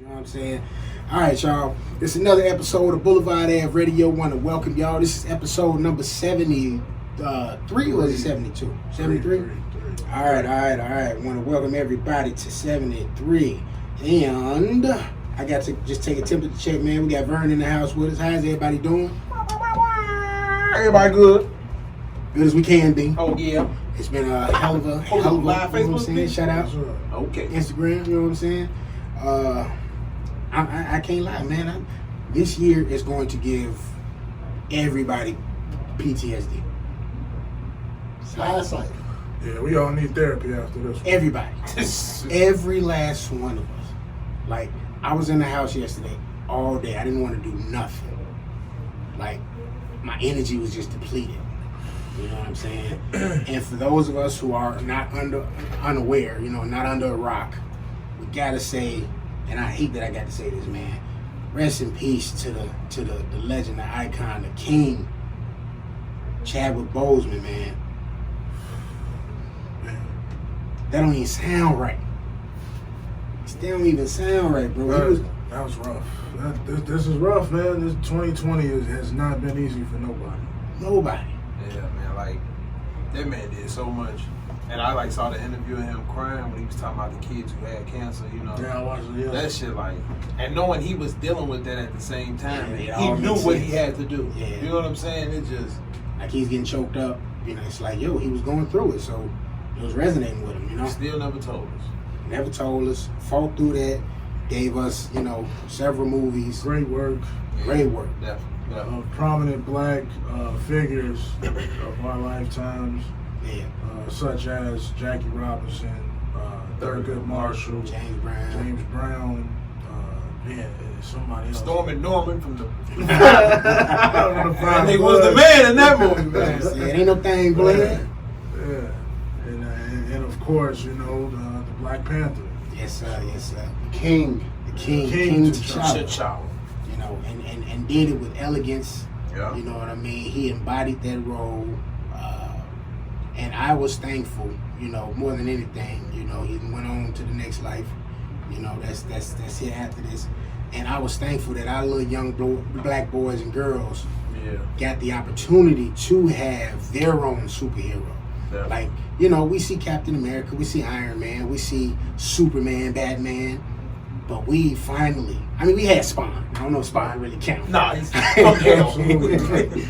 You know what I'm saying? All right, y'all. It's another episode of Blvdave Radio. Want to welcome y'all. This is episode number 73 or is it 72? 73? All right. Want to welcome everybody to 73. And I got to just take a temperature check, man. We got Vern in the house with us. How's everybody doing? Everybody good. Good as we can be. Oh, yeah. It's been a hell of a live you know what I'm Facebook saying? page? Shout out. Okay. Instagram, you know what I'm saying? I can't lie, man. This year is going to give everybody PTSD. Last night. Yeah, we all need therapy after this one. Everybody. Every last one of us. Like, I was in the house yesterday all day. I didn't want to do nothing. Like, my energy was just depleted. You know what I'm saying? And for those of us who are not unaware, you know, not under a rock, we gotta say, and I hate that I got to say this, man. Rest in peace to the legend, the icon, the king, Chadwick Boseman, man. That don't even sound right. It don't even sound right, bro. That was rough. This is rough, man. This 2020 has not been easy for nobody. Nobody. Yeah, man, like, that man did so much. And I, saw the interview of him crying when he was talking about the kids who had cancer, you know. Yeah, I watched it, yeah. That shit, and knowing he was dealing with that at the same time, Yeah, he knew what sense. he had to do. Yeah. You know what I'm saying? It just... Like, he's getting choked up. You know, it's like, yo, he was going through it, so it was resonating with him, you know? Still never told us. Never told us, fought through that, gave us, you know, several movies. Great work. Yeah, Great work. Definitely. Prominent black figures of our lifetimes, Yeah. such as Jackie Robinson, Thurgood Marshall, James Brown. Somebody else. Stormy Norman from the... I he was the man in that movie, man. It ain't no thing, boy. Yeah. And of course, you know, the Black Panther. Yes, sir. The King King T'Challa. T'Challa. You know, and did it with elegance. Yeah. You know what I mean? He embodied that role. And I was thankful, you know, more than anything. You know, he went on to the next life. You know, that's it after this. And I was thankful that our little young black boys and girls got the opportunity to have their own superhero. Yeah. Like, you know, we see Captain America, we see Iron Man, we see Superman, Batman, but we finally, we had Spawn. I don't know if Spawn really counts. Nah, he's Absolutely.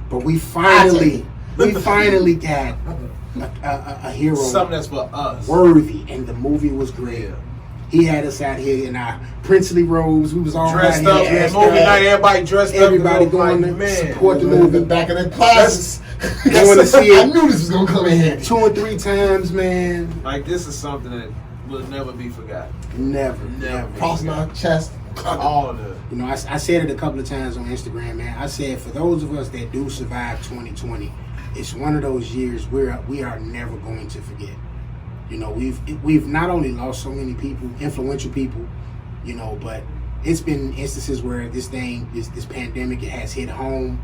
But we finally got a hero something that's for us. worthy, and the movie was great. Yeah. He had us out here in our princely robes. We was all Dressed out up, here, man. Movie night, everybody dressed everybody up. going to support the movie. Back of the closets. Going to see I it knew this was gonna come in handy. 2 or 3 times, man. Like, this is something that will never be forgotten. Never. Cross my chest. All of the... You know, I said it a couple of times on Instagram, man. I said, for those of us that do survive 2020, it's one of those years we are never going to forget. You know, we've not only lost so many people, influential people, you know, but it's been instances where this pandemic, it has hit home.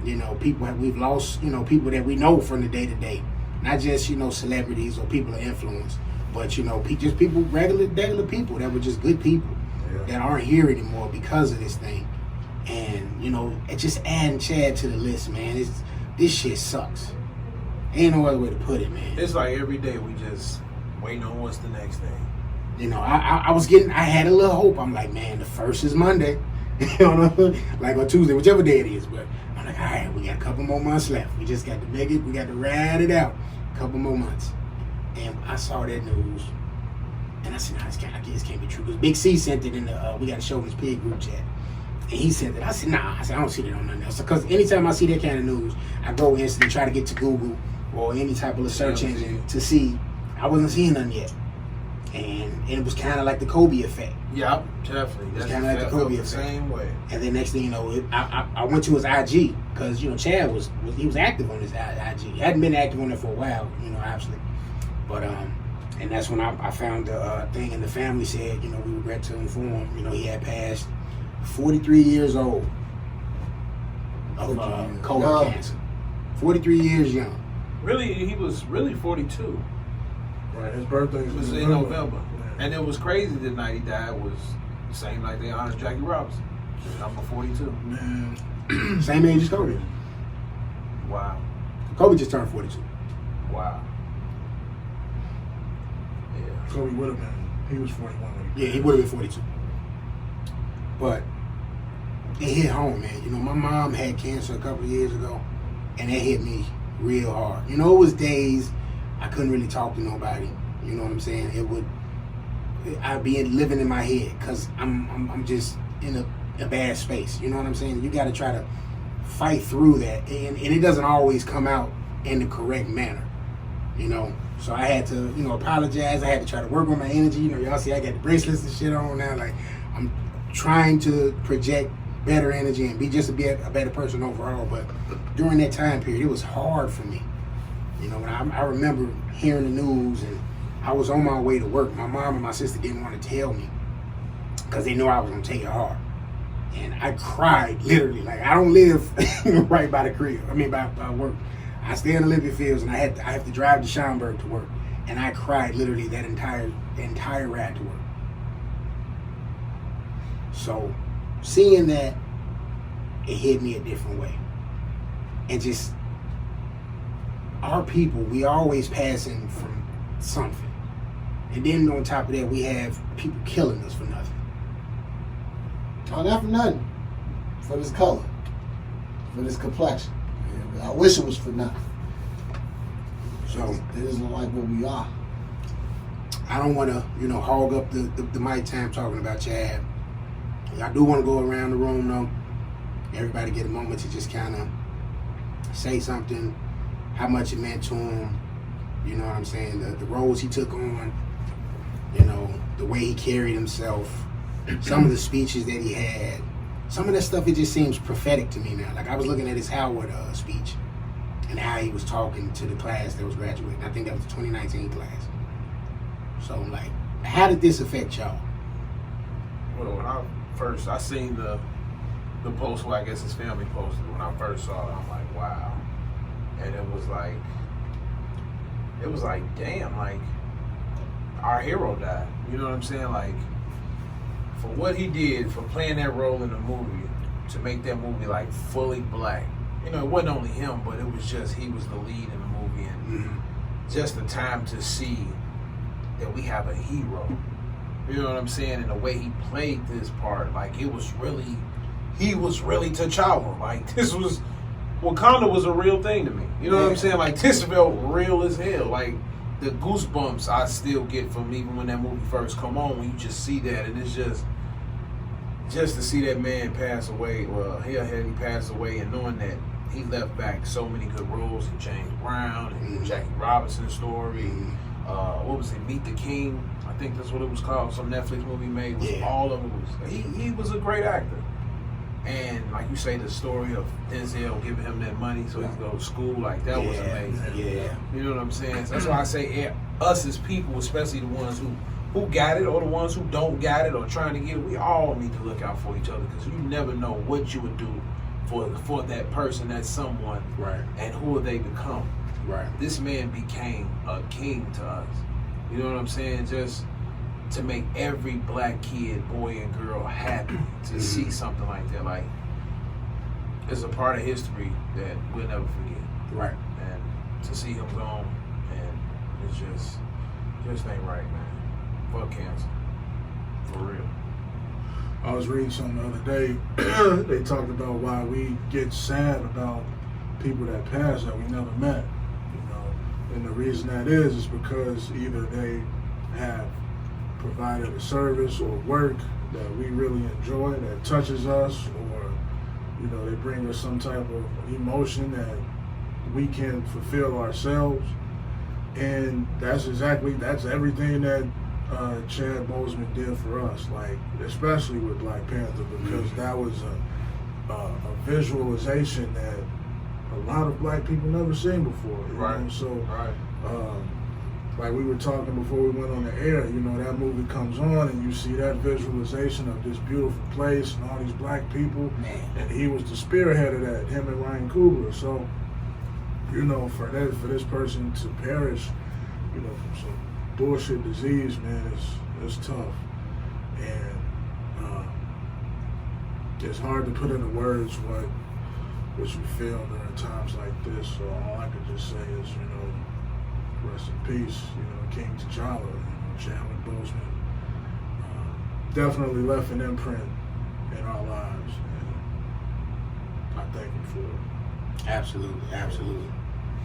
You know, we've lost, you know, people that we know from the day to day, not just, you know, celebrities or people of influence, but, you know, just people, regular people that were just good people that aren't here anymore because of this thing. And, you know, it just adding Chad to the list, man. This shit sucks. Ain't no other way to put it, man. It's like every day we just waiting on what's the next thing. You know, I had a little hope. I'm like, man, the first is Monday. You know, like on Tuesday, whichever day it is. But I'm like, all right, we got a couple more months left. We just got to make it. We got to ride it out. A couple more months. And I saw that news. And I said, nah, this can't be true. Because Big C sent it in the, we got to show his pig group chat. And he sent it. I said, nah. I don't see that on nothing else. Because anytime I see that kind of news, I go instantly try to get to Google or any type of search engine to see. I wasn't seeing nothing yet. And it was kind of like the Kobe effect. Yeah, definitely. It's kind of like the Kobe effect. Same way. And then next thing you know, I went to his IG because, you know, Chad was active on his IG. He hadn't been active on it for a while, you know, obviously. But and that's when I found the thing, and the family said, you know, we regret to inform, you know, he had passed 43 years old of colon cancer. 43 years young. Really, he was really 42. Right, his birthday It was in November. And it was crazy the night he died was Same like they honor Jackie Robinson, number 42. Man, Same age as Kobe. Wow. Kobe just turned 42. Wow. Yeah. Kobe would have been. He was 41. Yeah, he would have been 42. But it hit home, man. You know, my mom had cancer a couple of years ago, and it hit me real hard. You know, it was days I couldn't really talk to nobody. You know what I'm saying? I'd be living in my head because I'm just in a bad space. You know what I'm saying? You got to try to fight through that, and it doesn't always come out in the correct manner. You know, so I had to, apologize. I had to try to work on my energy. You know, y'all see I got the bracelets and shit on now. Like, I'm trying to project better energy and be just a better person overall. But during that time period, it was hard for me. You know, I remember hearing the news, and I was on my way to work. My mom and my sister didn't want to tell me because they knew I was going to take it hard. And I cried, literally. Like, I don't live right by the crib. I mean, by work. I stay in the Olympic Fields, and I have to drive to Schaumburg to work. And I cried literally that entire ride to work. So, seeing that, it hit me a different way. And just, our people, we always passing from something. And then on top of that, we have people killing us for nothing. Oh, not for nothing. For this color. For this complexion. I wish it was for nothing. So It isn't like what we are. I don't want to, hog up the mic time talking about Chad. I do want to go around the room, though. Everybody get a moment to just kind of say something, how much it meant to him. You know what I'm saying? The roles he took on, the way he carried himself, some of the speeches that he had. Some of that stuff, it just seems prophetic to me now. Like, I was looking at his Howard speech and how he was talking to the class that was graduating. I think that was the 2019 class. So, like, how did this affect y'all? Well, when I seen the post, well, I guess his family posted when I first saw it, I'm like, wow. And it was like, damn, like, our hero died. You know what I'm saying? Like, for what he did, for playing that role in the movie, to make that movie like fully black. It wasn't only him, but it was just, he was the lead in the movie, and just the time to see that we have a hero. You know what I'm saying? And the way he played this part, like, he was really T'Challa. Like, Wakanda was a real thing to me. You know what I'm saying? Like, this felt real as hell. Like, the goosebumps I still get from even when that movie first come on, when you just see that, and it's just to see that man pass away. Well, he passed away, and knowing that he left back so many good roles in James Brown and Jackie Robinson's story. What was it? Meet the King. I think that's what it was called. Some Netflix movie made. All of it he was a great actor. And like you say, the story of Denzel giving him that money so he could go to school, like, that was amazing. Yeah. You know what I'm saying? So that's why I say us as people, especially the ones who got it or the ones who don't got it or trying to get it, we all need to look out for each other, because you never know what you would do for that person, that someone, right? And who will they become? Right. This man became a king to us. You know what I'm saying? Just to make every black kid, boy and girl happy to see something like that. Like, it's a part of history that we'll never forget. Right. And to see him gone, and it's just ain't right, man. Fuck cancer. For real. I was reading something the other day. They talked about why we get sad about people that pass that we never met. And the reason that is because either they have provided a service or work that we really enjoy, that touches us, or they bring us some type of emotion that we can fulfill ourselves. And that's everything that Chad Boseman did for us, like, especially with Black Panther, because that was a visualization that a lot of black people never seen before. You know? So, like we were talking before we went on the air, that movie comes on and you see that visualization of this beautiful place and all these black people, and he was the spearhead of that, him and Ryan Coogler. So, for this person to perish, from some bullshit disease, man, it's tough. And it's hard to put into words what you feel during times like this. So all I could just say is, rest in peace, King T'Challa, Chadwick Boseman. Definitely left an imprint in our lives, and I thank him for it. Absolutely, absolutely.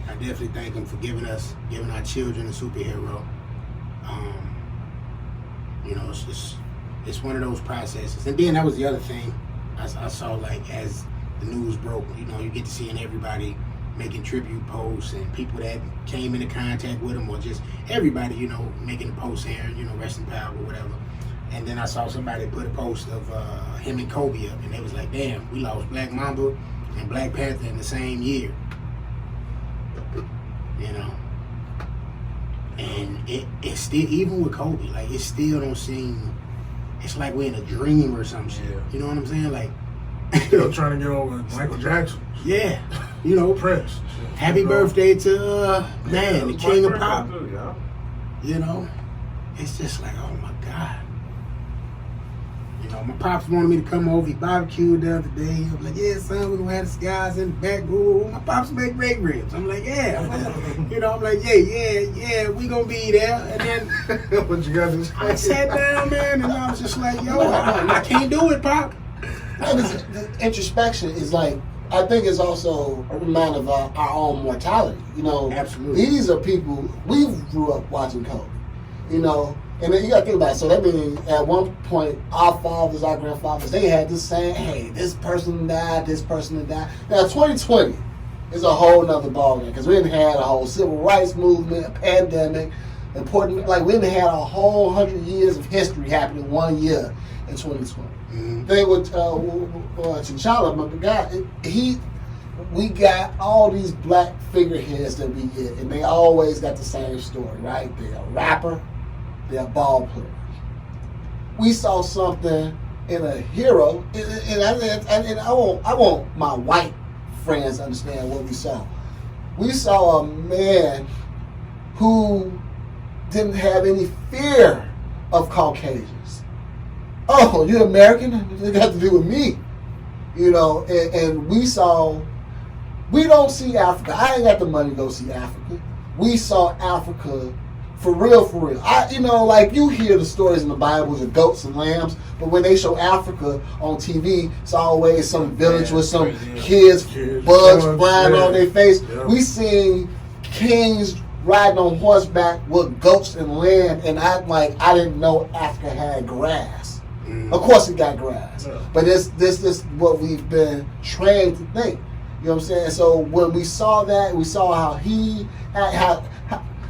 I definitely thank him for giving our children a superhero. It's one of those processes. And then that was the other thing I saw, like, as the news broke, you get to seeing everybody making tribute posts and people that came into contact with him, or just everybody, making a post here, rest in power or whatever. And then I saw somebody put a post of him and Kobe up, and they was like, damn, we lost Black Mamba and Black Panther in the same year. And it's still, even with Kobe, like, it still don't seem, it's like we're in a dream or some shit. You know what I'm saying? Like, still trying to get over Michael Jackson. Yeah. Prince. Happy birthday to, the king of pop. Yeah. It's just like, oh my God. My pops wanted me to come over. He barbecued the other day. I was like, yeah, son, we're going to have the skies in the back. Ooh, my pops make great ribs. I'm like, yeah. I'm like, yeah, we going to be there. And then what you got to say? I sat down, man, and I was just like, yo, I can't do it, Pop. The introspection is like, I think it's also a reminder of our own mortality. Absolutely. These are people, we grew up watching Kobe, and then you got to think about it. So that means at one point, our fathers, our grandfathers, they had this saying, hey, this person died, this person died. Now, 2020 is a whole nother ballgame, because we didn't had a whole civil rights movement, a pandemic, important, like we didn't had a whole 100 years of history happening one year in 2020. Mm-hmm. Thing with T'Challa, my guy, we got all these black figureheads that we get, and they always got the same story, right? They're a rapper, they're a ball player. We saw something in a hero, and I want my white friends to understand what we saw. We saw a man who didn't have any fear of Caucasians. Oh, you're American? It got to do with me. And we don't see Africa. I ain't got the money to go see Africa. We saw Africa for real. Like you hear the stories in the Bible of goats and lambs, but when they show Africa on TV, it's always some village with some kids, bugs flying on their face. Yeah. We seen kings riding on horseback with goats and land, and I didn't know Africa had grass. Of course it got grass, but this is what we've been trained to think. You know what I'm saying? So when we saw that, we saw how he,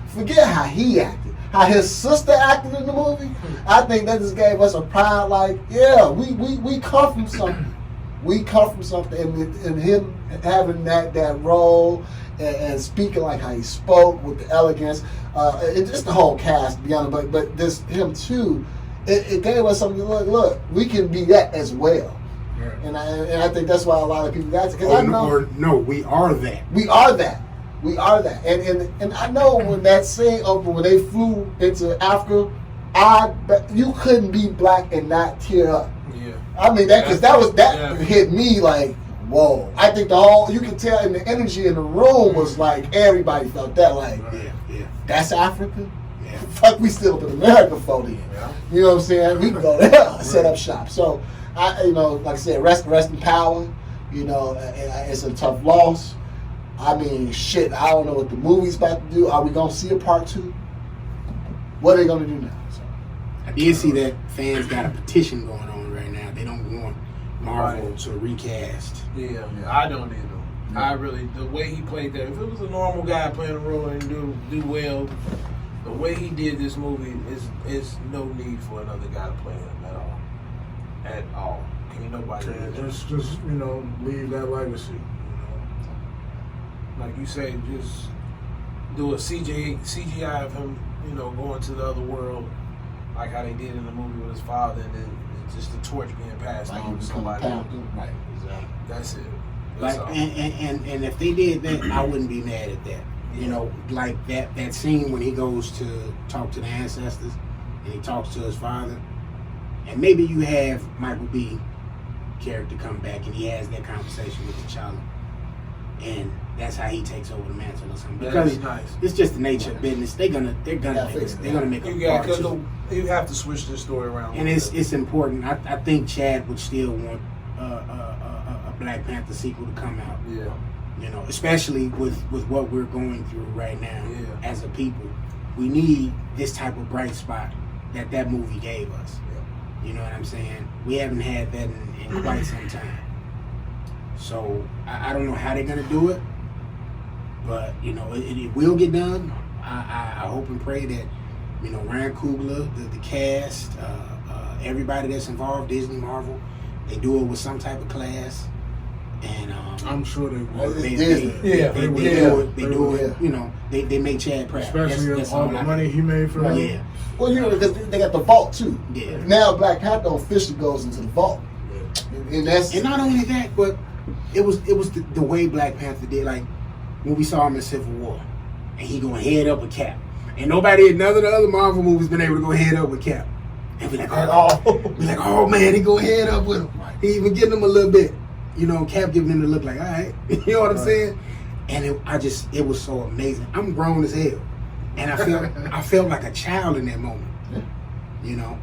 forget how he acted, how his sister acted in the movie. I think that just gave us a pride, like, yeah, we come from something. We come from something, and him having that role and speaking like how he spoke with the elegance, and just the whole cast, beyond, but this him too. It gave us something to look, we can be that as well. Right. And I think that's why a lot of people got it. We are that. We are that. We are that. And I know when that scene opened, when they flew into Africa, you couldn't be black and not tear up. Yeah. I mean, that hit me like, whoa. I think you can tell in the energy in the room was like, everybody felt that, like, yeah. That's Africa? Fuck, we still up in America for then. Yeah. You know what I'm saying? We can go there, set up shop. So, like I said, rest in power. It's a tough loss. I mean, shit, I don't know what the movie's about to do. Are we going to see a part 2? What are they going to do now? So, I did see that fans got a petition going on right now. They don't want Marvel to recast. Yeah, I don't either. I really, the way he played that, if it was a normal guy playing a role and do well, the way he did this movie is no need for another guy to play him at all. Ain't nobody. Yeah, just leave that legacy. Like you say, just do a CGI of him, going to the other world, like how they did in the movie with his father, and then just the torch being passed on to somebody. Right, exactly. That's it. And if they did that, I wouldn't be mad at that. Like that scene when he goes to talk to the ancestors and he talks to his father, and maybe you have Michael B. character come back and he has that conversation with T'Challa, and that's how he takes over the mantle or something. Because nice. it's just the nature of business. They're gonna make a part two. You have to switch the story around. And it's important. I think Chad would still want a Black Panther sequel to come out. Yeah. You know, especially with what we're going through right now as a people. We need this type of bright spot that movie gave us. Yeah. You know what I'm saying? We haven't had that in quite some time. So I don't know how they're gonna do it, but you know it will get done. I hope and pray that Ryan Coogler, the cast, everybody that's involved, Disney, Marvel, they do it with some type of class, and I'm sure they will. They do it. You know, they make Chad proud. Especially that's all the money he made for them. Yeah. Well, because they got the vault too. Yeah. Now Black Panther officially goes into the vault, and not only that, but it was the way Black Panther did. Like when we saw him in Civil War, and he going head up with Cap, and nobody in none of the other Marvel movies been able to go head up with Cap. And be like, oh man, he go head up with him. He even getting him a little bit. Cap giving him the look like, all right, you know what I'm saying? And it was so amazing. I'm grown as hell, and I felt like a child in that moment. You know.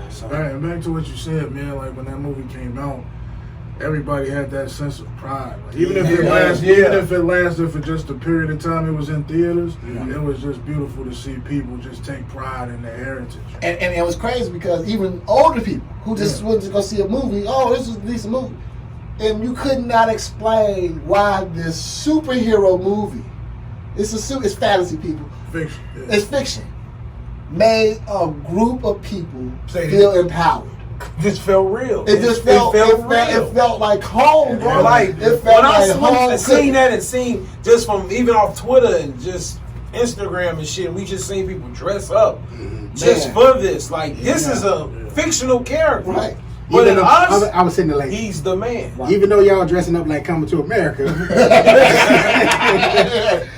So. Right, and back to what you said, man. Like when that movie came out, everybody had that sense of pride. Like, even if it lasted for just a period of time it was in theaters, it was just beautiful to see people just take pride in their heritage. And it was crazy because even older people who just went to go see a movie, this is a decent movie, and you could not explain why this superhero movie, it's fantasy, people. Fiction. Yeah. It's fiction. Made a group of people feel empowered. This felt real. It felt real. It felt like home, bro. Like it felt like home. Seen that and seen just from even off Twitter and just Instagram and shit. We just seen people dress up just for this. Like this is a fictional character, right? But in us, I was sitting there like, he's the man. Right. Even though y'all dressing up like Coming to America,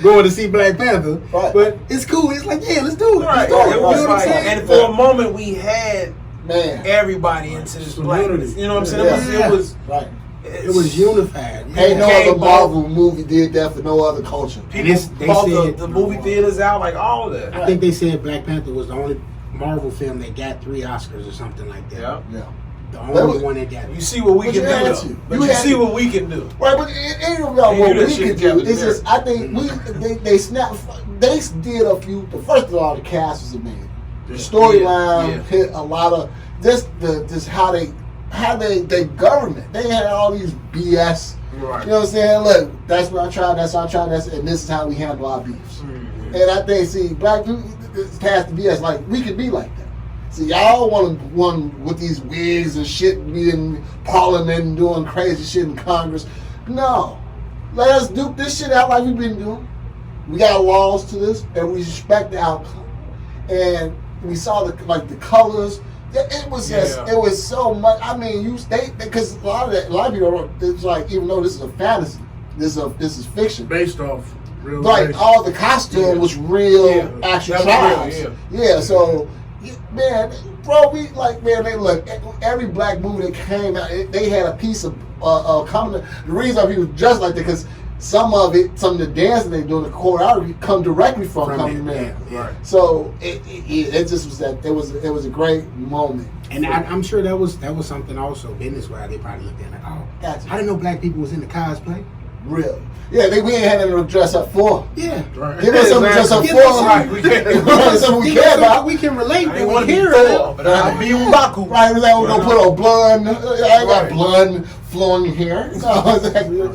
going to see Black Panther, but it's cool. It's like, let's do it. Right. Let's do it. It was like, and for a moment we had everybody into this blackness. You know what I'm saying? It was right. It was unified. Ain't no other Marvel movie did that for no other culture. And they said the movie theaters out, like all of that. I think they said Black Panther was the only Marvel film that got 3 Oscars or something like that. Yeah. The only one that got it. You see what we can do. But you see what we can do. Right, but it ain't about what we can do. It's just, I think they snapped. They did a few. First of all, the cast was amazing. The storyline hit a lot of just how they government. They had all these BS. Right. You know what I'm saying? Look, that's what I tried. That's what I tried. And this is how we handle our beefs. Mm-hmm. And I think, black people cast the BS. Like we could be like that. See, y'all want one with these wigs and shit, be in Parliament and doing crazy shit in Congress. No. Let us duke this shit out like we've been doing. We got laws to this, and we respect the outcome. And we saw the colors. It was just, it was so much. I mean, because a lot of people, it's like, even though this is a fantasy, this is fiction. Based off real like, all the costume was real action trials. So... Man, bro, they look. Every black movie that came out, they had a piece of coming. The reason people dressed like that because some of the dancing they do in the choreography come directly from Coming Man. Right. So it just was that it was a great moment. And I'm sure that was something also business wise they probably looked at like, gotcha. I didn't know black people was into cosplay. Real. Yeah, we ain't had anything to dress up for. Yeah. Right. Give us something to dress up for. We care about. We can relate. I want to hear it. But I'll be Mbaku. Right, we're gonna put on blood. I ain't got blood flowing here. No, exactly. You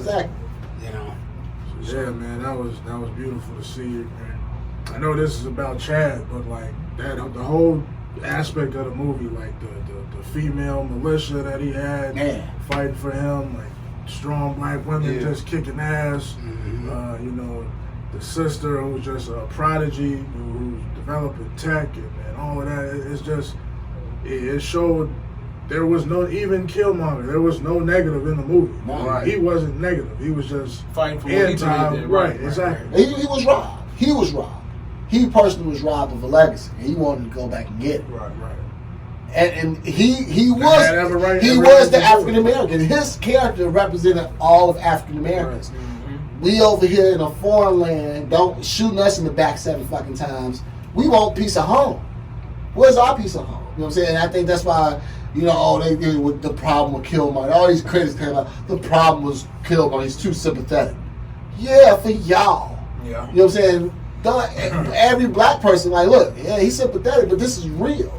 know. Yeah, man, that was beautiful to see it, man. I know this is about Chad, but like that, the whole aspect of the movie, like the female militia that he had fighting for him, like strong black women just kicking ass. Mm-hmm. The sister who's just a prodigy who's developing tech and all of that. It's just it showed there was no even Killmonger. There was no negative in the movie. Right. He wasn't negative. He was just fighting for anti. what he believed in. Right, exactly. He was robbed. He was robbed. He personally was robbed of a legacy, and he wanted to go back and get it. Right. And he was the African American. His character represented all of African Americans. Right. Mm-hmm. We over here in a foreign land, don't shooting us in the back 7 fucking times. We want peace of home. Where's our peace of home? You know what I'm saying? And I think that's why, with the problem with Killmonger. All these critics came out, the problem was Killmonger. He's too sympathetic. Yeah, for y'all. Yeah. You know what I'm saying? Every black person, like, look, yeah, he's sympathetic, but this is real.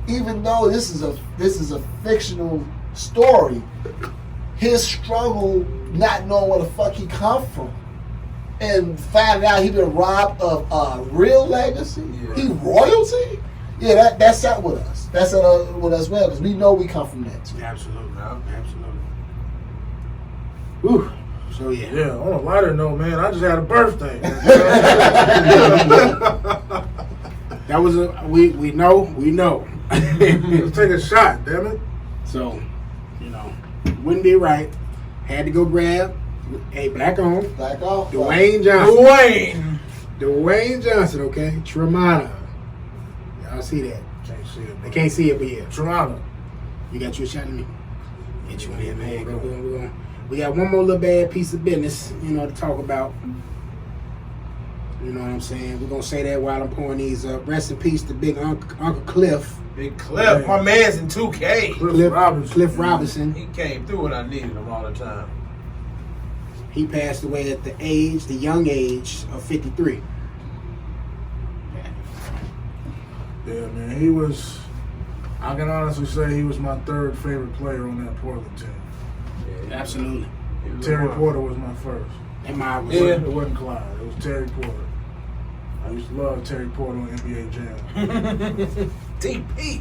Even though this is a fictional story, his struggle, not knowing where the fuck he come from, and finding out he been robbed of a real legacy, he royalty. Yeah, that sat with us. That sat with us well because we know we come from that too. Absolutely, absolutely. Whew. So yeah. Yeah. On a lighter note, man, I just had a birthday. That was we know. Let's take a shot, damn it. So, wouldn't be right. Had to go grab a black on. Dwayne Johnson. Dwayne Johnson, okay? Tremana. Y'all see that? Can't see it. They can't see it, but yeah. Tremana. You got you a shot at me? Get you in here, man. We got one more little bad piece of business, to talk about. You know what I'm saying? We're going to say that while I'm pouring these up. Rest in peace to Big Uncle Cliff. Big Cliff. My man's in 2K. Cliff Robinson. He came through when I needed him all the time. He passed away at the young age of 53. Yeah, man. He was, I can honestly say he was my 3rd favorite player on that Portland team. Yeah, absolutely. Terry Porter was my first. And mine was It wasn't Clyde. It was Terry Porter. I used to love Terry Porter on NBA Jam. TP.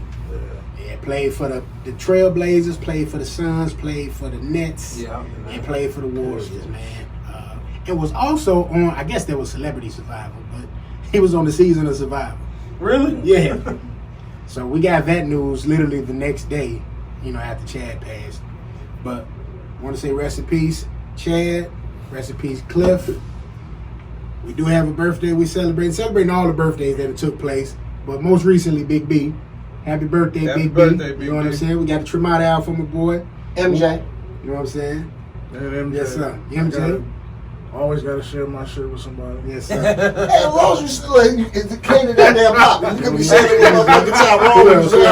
Yeah, played for the Trailblazers, played for the Suns, played for the Nets, and played for the Warriors, man. It was also on, I guess there was Celebrity Survivor, but he was on the season of Survivor. Really? Yeah. So we got that news literally the next day, after Chad passed. But I want to say rest in peace, Chad. Rest in peace, Cliff. We do have a birthday we celebrating all the birthdays that took place, but most recently, Big B. Happy birthday, Big B. You know what I'm saying? We got the Tremont out for my boy. MJ. You know what I'm saying? And MJ. Yes, sir. MJ. Always got to share my shit with somebody. Yes, sir. Hey, as long as you still it came to that damn pop. You could be sharing it with motherfucking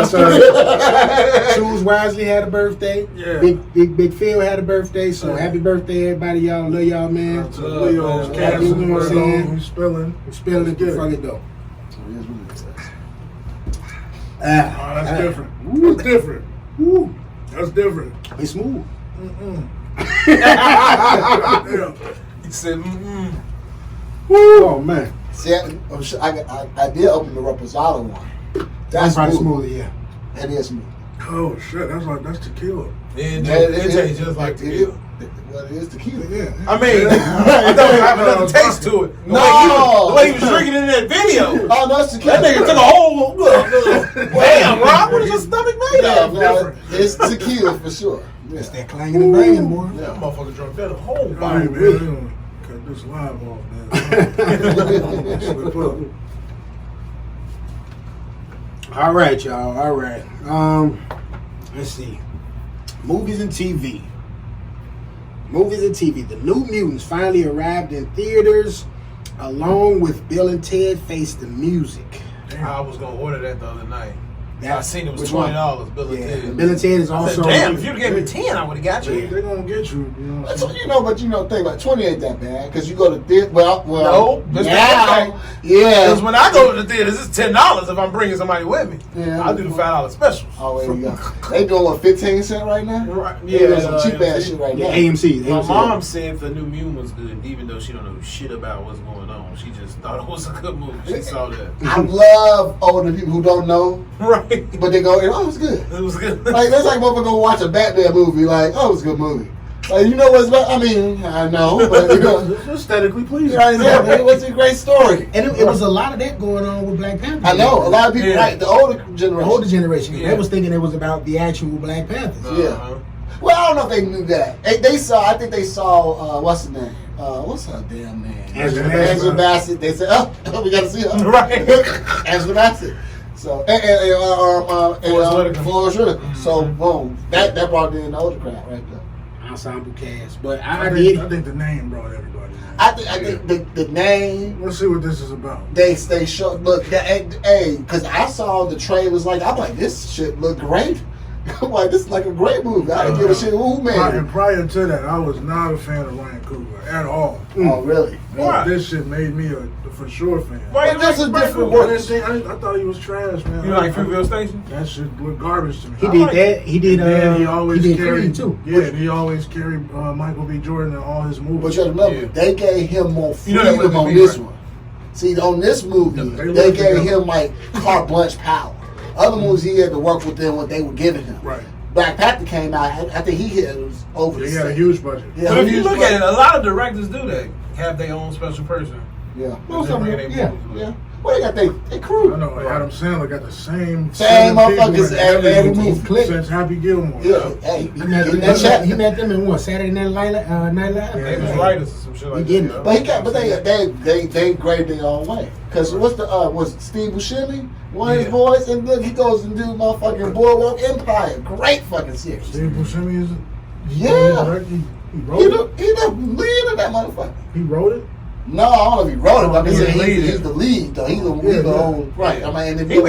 Tyrone. Choose Wisely had a birthday. Yeah. Big Phil had a birthday. So happy birthday, everybody. Y'all love y'all, man. Leo's cats. You know what I'm saying? He's spilling. We're spilling it. Fuck it though. That's different. That's different. Woo. That's different. It's smooth. Yeah. He said, Woo. Oh man. See, I did open the Reposado one. That's probably smooth, yeah. That is smooth. Oh shit, that's tequila. it tastes just like tequila. Well, it is tequila, yeah. I mean, I don't have another taste to it. The way he was drinking in that video. Oh, no, it's tequila. That nigga took a whole damn, Rob, what is your stomach made of? No, it's tequila for sure. Yeah. It's that clanging and banging, boy. Yeah, that motherfucker drunk that whole All bottle. right, man. Cut this live off, man. Slip up. All right, y'all. All right. Let's see. Movies and TV. The New Mutants finally arrived in theaters, along with Bill and Ted Face the Music. I was gonna order that the other night. That- I seen it was which one? $20. Bill and Yeah, Ted. Bill and Ted is I also. said, damn, if you gave me 10, I would have got you. They're gonna get you. You know what I'm saying? Think about it, 20 ain't that bad because you go to theater. Well, No, that's now, Because yeah. when I go to the theaters, it's $10 if I'm bringing somebody with me. Yeah. I'll do the $5 specials. Oh, there you go. They doing what, 15 cents right now? Right, They doing some cheap AMC. ass shit right Yeah, now. AMC. My AMC. mom said the New Mutant was good, even though she don't know shit about what's going on. She just thought it was a good movie. She saw that. I love older people who don't know, Right. but they go, oh, it's good. It was good. Like, that's like motherfucker go watch a Batman movie, like, oh, it's a good movie. Like, you know what's about? I mean, I know, but you know, It's aesthetically pleasing. right, exactly. What's a great story? And it was a lot of that going on with Black Panther. I know, a lot of people, Yeah. right, the older The generation. older generation, Yeah. they was thinking it was about the actual Black Panthers. Uh-huh. Well, I don't know if they knew that. They saw, I think they saw, what's her name? What's her damn name? Angela Angela Bassett. They said, oh, we got to see her. Right. Angela Bassett. So Whitaker. Forrest Whitaker. So boom, that brought in the older crowd right there. Ensemble cast, but I I did. think the name brought everybody in. I think the name. Let's see what this is about. They show look because I saw the trailers I'm like this shit look great. I'm like this is like a great movie. I didn't give a shit who made And it. prior to that, I was not a fan of Ryan Coogler at all. Oh really? Why? This shit made me a for sure fan. Why But that's a different I, work. I thought he was trash, man. You like Fruitvale Station? That shit looked garbage to me. He did that. He did. And he always he did carried Creed too. Yeah, and he always carried Michael B. Jordan in all his movies. But you remember, Yeah. they gave him more You know that freedom wasn't on me, this right? one. See, on this movie, They they worked gave together. him like carte blanche power. Other movies, he had to work with them what they were giving him. Right. Black Panther came out. I think he hit it was over. They the had a set. huge budget. Yeah, But if you huge look budget. at it, a lot of directors do that. Have their own special person. Yeah. Most of them, yeah. Yeah. Well, they got they I crew. know, like Adam Sandler got the same Same seven people motherfuckers in every movie. Click. since Happy Gilmore. Yeah. Hey, He met, getting that check. he met them in what Saturday Night Live. They was writers or some shit like getting that. it. But they graded their own way. Cause what's the was Steve Buscemi one of his Yeah. boys, and then he goes and do motherfucking Boardwalk Empire. Great fucking series. Steve Buscemi is. Yeah. He wrote it. He the lead of that motherfucker. He wrote it. No, I don't know if he wrote it, but I'm He's saying the lead. he's the lead though. He's the own right. I mean, and He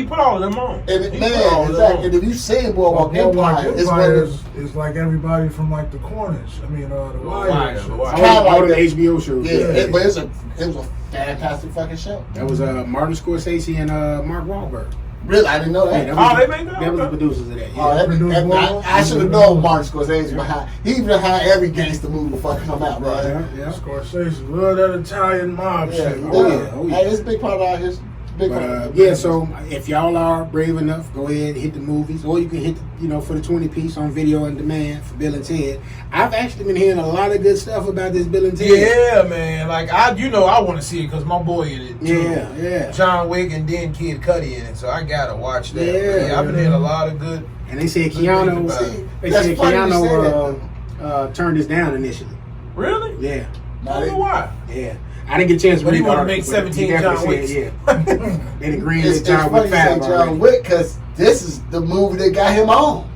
put all of them on. and He man, put all of them exactly. on. And if you say Boardwalk Boardwalk Empire, it's one Empire of is like everybody from like the Cornish. I mean, the Wire. Wire, and shit. The Wire. Kinda All like the that. HBO shows. yeah. But it was a fantastic fucking show. That was Martin Scorsese and Mark Wahlberg. Really, I didn't know that. Yeah, Oh, they made that? That was the Okay. producers of that. Yeah. Oh, Produced Boardwalk? I should have known Martin Scorsese behind. He behind every gangster movie before it come out, yeah, bro. yeah. Scorsese love that Italian mob Yeah, shit. Oh, yeah. Oh, yeah. Hey, it's a big part of our history. Big But part. yeah, so if y'all are brave enough, go ahead and hit the movies, or you can hit, for the 20 piece on video on demand for Bill and Ted. I've actually been hearing a lot of good stuff about this Bill and Ted. Yeah, man. Like I want to see it because my boy in it. Too. Yeah. John Wick and then Kid Cudi in it, so I gotta watch that. Yeah. But I've been hearing a lot of good. And they said Good Keanu, things about it. they That's said funny you say Keanu turned this down initially. Really? Yeah, I don't know why. yeah. I didn't get a chance to But he read the wanna article, make but 17 he definitely John said, yeah. They agreed It's with John funny Wick you say 5 John already. Wick because this is the movie that got him on.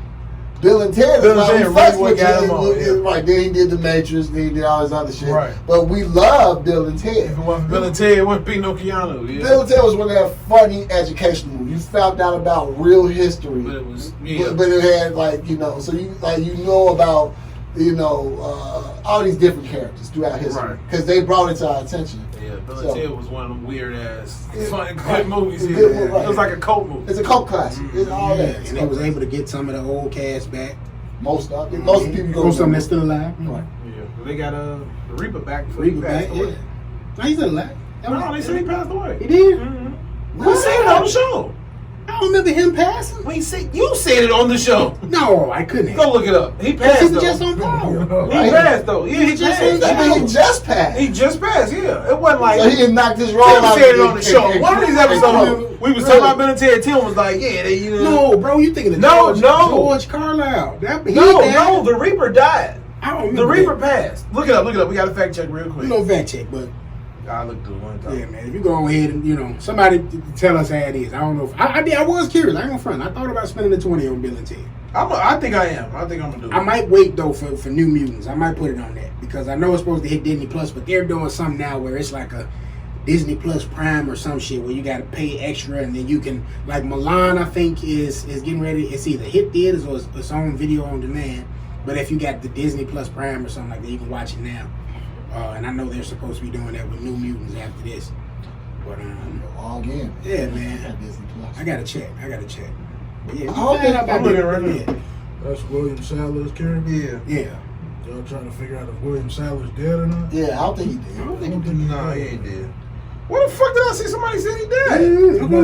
Bill and Ted is Bill and why Ted we really fucked what with got him. him on, yeah. Right, then he did The Matrix, then he did all this other shit. Right. But we love Bill and Ted. If it wasn't Bill and Ted, it wouldn't be no Keanu. Yeah. Bill and Ted was one of that funny educational movies. You found out about real history. But it was But it had so you know about all these different characters throughout history Right. because they brought it to our attention. Yeah, Bill So- and Ted was one of them weird ass, Yeah. fun, good movies. Yeah. Good movie, right. It was like a cult movie. It's a cult classic. It's all Yeah, that. and they was able to get some of the old cast back. Most of the people go. Most of them that's still alive. Right. Yeah, but they got the Reaper back. before Reaper he back, passed yeah. away. No, he's still alive. No, they said he passed away. He did? Mm-hmm. We said it on the show. I don't remember him passing. You said it on the show. No, I couldn't Go have. look it up. He He passed was though. just on call. He passed though. Yeah, he was just passed. on- I mean, he just passed. He just passed. Yeah, it wasn't like So he had knocked his roll Tim out. said it on the show. One of these episodes, Really? we was talking about Bill and Ted. Tim was like, "Yeah, they, No, bro, you thinking of No, George Carlisle. no, the Reaper died. I don't remember The Reaper that. passed. Look it up. We got to fact check real quick. We gonna fact check, but I looked through one time. yeah, man, if you go ahead and somebody tell us how it is. I don't know. If, I was curious. I ain't gonna front. I thought about spending the 20 on Bill and Ted. I think I am. I think I'm gonna do it. I might wait though for New Mutants. I might put it on that because I know it's supposed to hit Disney Plus, but they're doing something now where it's like a Disney Plus Prime or some shit where you got to pay extra and then you can like Milan. I think is getting ready. It's either hit theaters or it's on video on demand. But if you got the Disney Plus Prime or something like that, you can watch it now. And I know they're supposed to be doing that with New Mutants after this. But All again. yeah, man, Disney Plus. I gotta check. But yeah, Oh, okay. I'm looking right now. That's William Sadler's character. Yeah. Yeah. Y'all trying to figure out if William Sadler's dead or not? Yeah, I don't think he did. I don't think he No, he ain't dead. Where the fuck did I see somebody say he died?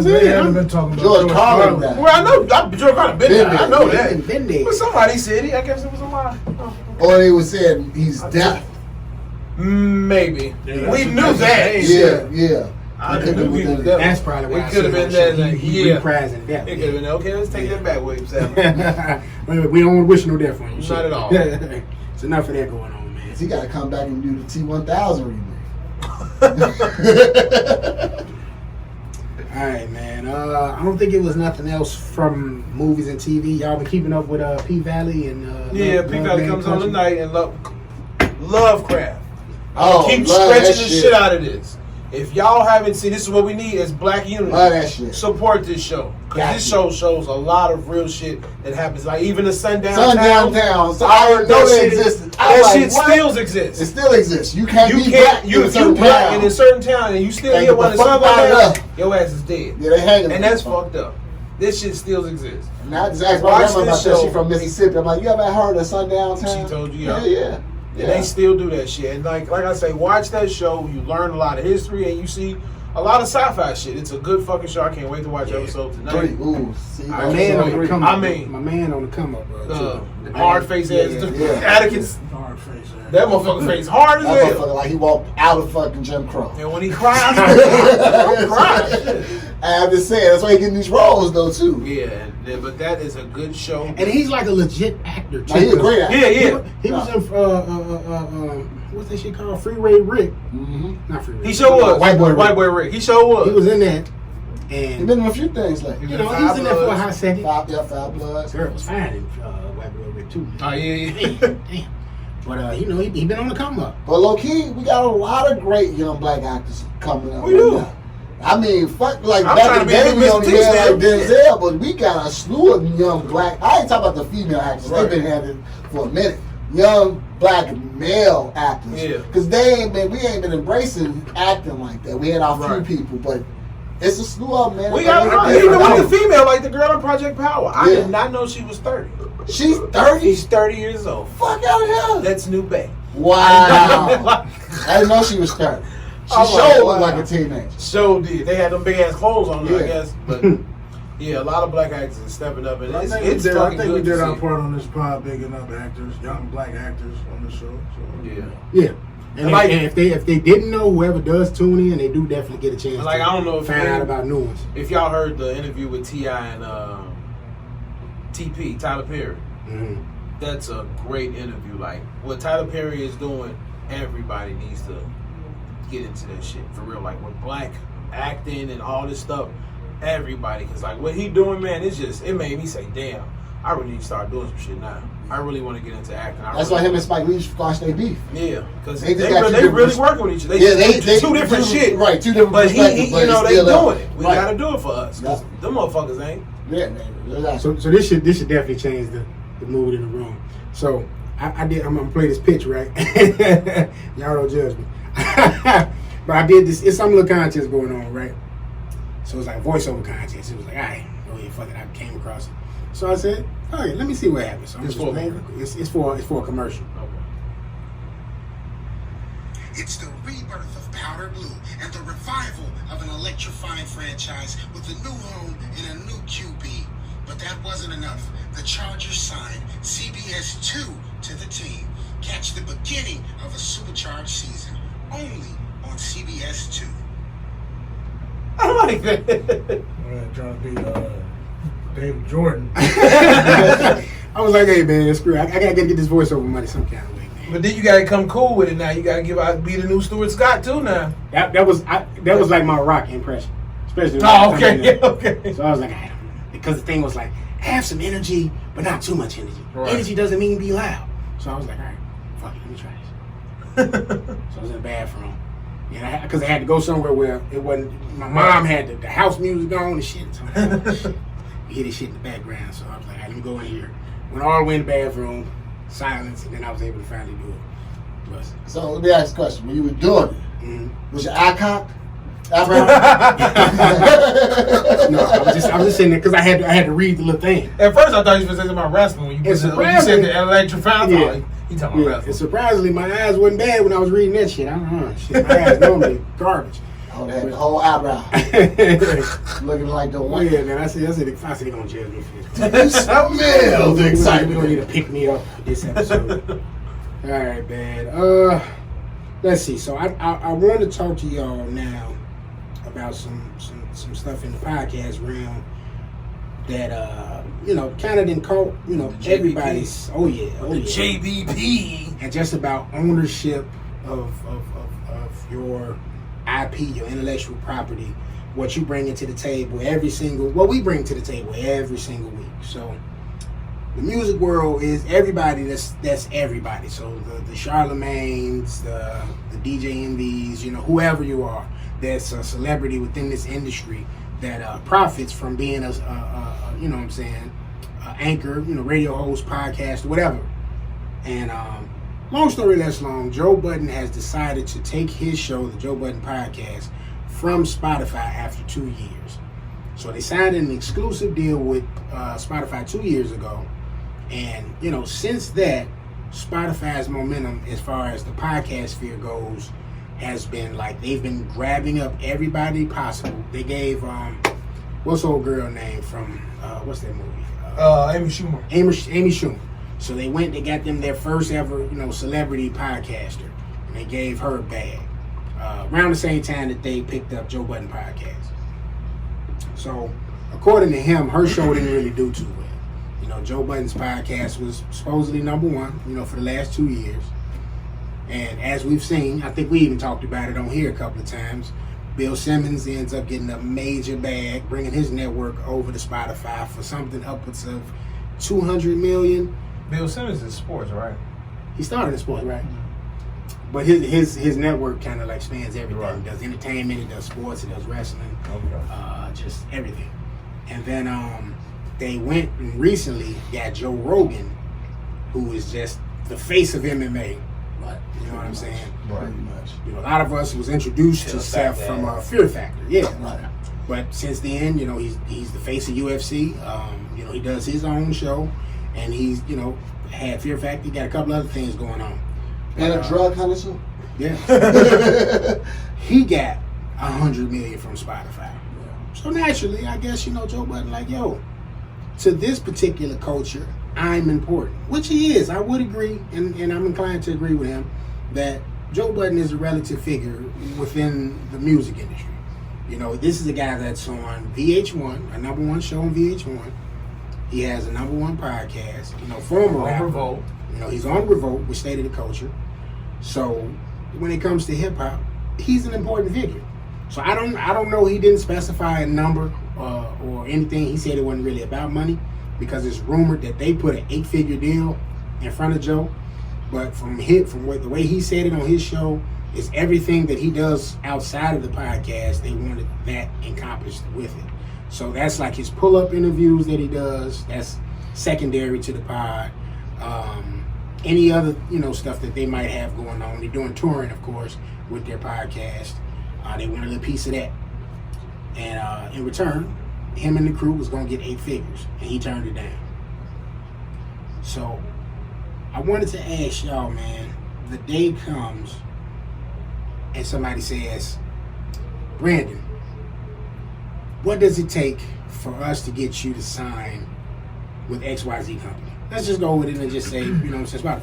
They haven't been talking about George Carlin died. Well, I know George Carlin been Been there. I there. know that. Been there. But somebody said he. I guess it was a lie. Oh. Or they was saying he's deaf. Maybe. Yeah, we that's- knew that's that. the Yeah. I It could knew be he was within- dead. That's probably why It I could have said been that that. shit. He Yeah. reprising death. It could have been okay. Let's take that back, Wave 7. We don't wish no death on you. Not at all. It's enough of that going on, man. He got to come back and do the T1000 remake. All right, man. I don't think it was nothing else from movies and TV. Y'all been keeping up with P Valley and Yeah, P Valley comes on tonight and Lovecraft. Oh, Keep love stretching that the shit. shit out of this. If y'all haven't seen, this is what we need as Black unity. Love that shit. Support this show. Because Got this you. show shows a lot of real shit that happens. Like even the Sundown Town. So I didn't know they existed. That shit still exists. It still exists. You can't be black You in a certain black town. in a certain town and you still Can't hear get one the of the fuck Southern out bands, of your ass is dead. Yeah, they hanging. And that's fucked up. This shit still exists. And I just asked my Watch grandma this about that. show. She from Mississippi. I'm like, you ever heard of Sundown Town? She told you, yeah. Yeah. And they still do that shit. And like I say, watch that show. You learn a lot of history and you see a lot of sci-fi shit. It's a good fucking show. I can't wait to watch episode tonight. Ooh, see, My man on the come up. I mean, my man on the come up. the hard face ass, Atticus. Hard face. That motherfucker face hard as that hell. motherfucker like he walked out of fucking Jim Crow. And when he cries, I'm crying. I'm just saying, that's why he getting these roles though too. Yeah, but that is a good show. And he's like a legit actor too. Like, he's a great actor. Yeah. He was in what's that shit called? Freeway Rick. Mm-hmm. Not Freeway. He sure was. White Boy Rick. He sure was. He was in that. He's And been in a few things like you know, he was in there for a hot second. Five Bloods. Girl was fine in White Boy Rick too. Oh yeah. Damn. But you know, he been on the come up. But low key, we got a lot of great young black actors coming up. We do. now. I mean, fuck, like I'm back trying in to the be day, Mr. we only had like Tisdale. Denzel, but we got a slew of young black. I ain't talking about the female actors; Right. they've been having for a minute. Young black male actors, Yeah. because we ain't been embracing acting like that. We had our Right. few people, but it's a slew of them, man. We got Like, even with the female, like the girl in Project Power. I Yeah. did not know she was 30. She's 30. She's 30 years old. Fuck out of here. That's New Bay. Wow. I didn't know she was 30. She Oh, showed wow. like a teenager. So did. They had them big ass clothes on her, I Yeah. guess. But yeah, a lot of black actors are stepping up, and I it's think fucking we good did to our see. part on this pod, bigging up actors, young black actors on the show. So, Yeah. Yeah. And, Like- if they didn't know, whoever does tune in, they do definitely get a chance Like, to I don't know if find you- out about new ones. If y'all heard the interview with T.I. and TP, Tyler Perry, Mm-hmm. that's a great interview. Like, what Tyler Perry is doing, everybody needs to get into that shit for real. Like, with black acting and all this stuff, everybody, because like what he doing, man, it made me say, damn, I really need to start doing some shit now. I really want to get into acting. That's why him and Spike Lee squashed their beef. Yeah, because They they, just got two really different working with each other. They two different shit. Right, two different But he perspectives. you know, it's they still doing up. it. We Right. gotta do it for us. Because Yeah. them motherfuckers ain't. Yeah, man. Exactly. So this should definitely change the mood in the room. So I'm gonna play this pitch, right? Y'all don't judge me. But I did this. It's some little contest going on, right? So it's like voiceover contest. It was like, all right, oh yeah, fuck it. I came across it. So I said, all right, let me see what happens. So I'm It's just for a playing movie? real quick. It's for a commercial. It's the rebirth of Powder Blue and the revival of an electrifying franchise with a new home and a new QB. But that wasn't enough. The Chargers signed CBS 2 to the team. Catch the beginning of a supercharged season only on CBS 2. I like that. man, trying to be David Jordan. I was like, hey man, screw it. I gotta get this voiceover money some kind of way, man. But then you gotta come cool with it now. You gotta be the new Stuart Scott too now. That was like my rock impression, especially. Oh, okay, okay. So I was like, I don't know. Because the thing was like, have some energy, but not too much energy. Right. Energy doesn't mean be loud. So I was like, all right, fuck it, let me try this. So I was in the bathroom, and because I had to go somewhere where it wasn't. My mom had the house music on and shit. So I was like, shit. You hear this shit in the background. So I was like, all right, let me go in here. Went all the way in the bathroom, silence, and then I was able to finally do it. Plus, So let me ask you a question. When you were doing it, mhm. was your eye cocked? No, I was just sitting there because I had to read the little thing. At first, I thought you were saying about wrestling when you, It's when you said the electrifying. Yeah. He talking about Yeah, wrestling. and surprisingly, my eyes wasn't bad when I was reading that shit. I don't know. Shit, my eyes normally garbage. Oh, they had the whole eyebrow Oh looking like the one. yeah, man. I said, they gonna judge me for this. You smell the We excitement. don't need to pick me up this episode. All right, man. Let's see. So I want to talk to y'all now about some stuff in the podcast realm that kind of didn't caught JBP. everybody's. Oh yeah, the JBP. and just about ownership of your IP, your intellectual property, what you bring into the table what we bring to the table every single week. So the music world is everybody that's everybody. So the Charlemagnes, the DJ Envies, whoever you are that's a celebrity within this industry that profits from being a anchor, radio host, podcast, whatever. And long story less long, Joe Budden has decided to take his show, the Joe Budden Podcast, from Spotify after 2 years. So they signed an exclusive deal with Spotify 2 years ago. And, since that, Spotify's momentum as far as the podcast sphere goes has been they've been grabbing up everybody possible. They gave, what's the old girl name from, what's that movie? Amy Schumer. Amy Schumer. So they got them their first ever, celebrity podcaster. And they gave her a bag. Around the same time that they picked up Joe Budden Podcast. So, according to him, her show didn't really do too well. Joe Budden's podcast was supposedly number one, for the last 2 years. And as we've seen, I think we even talked about it on here a couple of times, Bill Simmons ends up getting a major bag, bringing his network over to Spotify for something upwards of $200 million. Bill Simmons is sports, right? He started in sports, right? But his network kind of spans everything. Right. He does entertainment, he does sports, he does wrestling, just everything. And then they went and recently got Joe Rogan, who is just the face of MMA. Right. You know what I'm saying? Right. Pretty much. A lot of us was introduced to Seth from Fear Factor. Yeah. Right. But since then, he's the face of UFC. He does his own show, and he's had Fear Factor. He got a couple other things going on. And a drug connoisseur. Yeah. He got $100 million from Spotify. So naturally, I guess Joe Budden to this particular culture, I'm important, which he is. I would agree, and I'm inclined to agree with him that Joe Budden is a relative figure within the music industry. This is a guy that's on VH1, a number one show on VH1. He has a number one podcast. Former rapper. Revolt. He's on Revolt with State of the Culture. So when it comes to hip hop, he's an important figure. So I don't know. He didn't specify a number or anything. He said it wasn't really about money because it's rumored that they put an 8-figure deal in front of Joe. But from the way he said it on his show, it's everything that he does outside of the podcast. They wanted that encompassed with it. So that's his pull-up interviews that he does. That's secondary to the pod. Any other stuff that they might have going on. They're doing touring, of course, with their podcast. They want a little piece of that. And in return, him and the crew was going to get 8 figures. And he turned it down. So I wanted to ask y'all, man, the day comes and somebody says, Brandon, what does it take for us to get you to sign with XYZ company? Let's just go with it and just say, Spotify.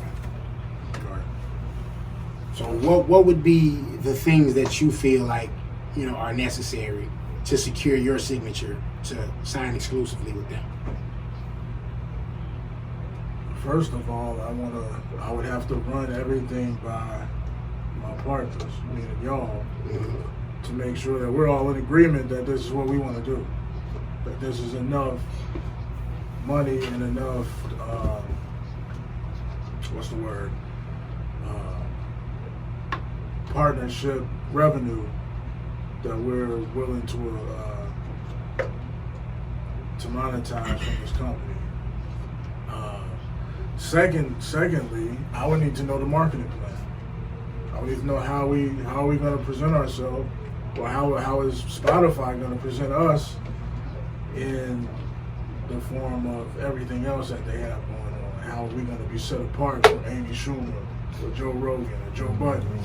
So what would be the things that you feel are necessary to secure your signature to sign exclusively with them? First of all, I would have to run everything by my partners, meaning y'all, to make sure that we're all in agreement that this is what we want to do. That this is enough money and enough, partnership revenue that we're willing to monetize from this company. Secondly, I would need to know the marketing plan. I would need to know how we going to present ourselves, or how is Spotify going to present us in the form of everything else that they have going on. How are we going to be set apart from Amy Schumer, or Joe Rogan, or Joe Budden?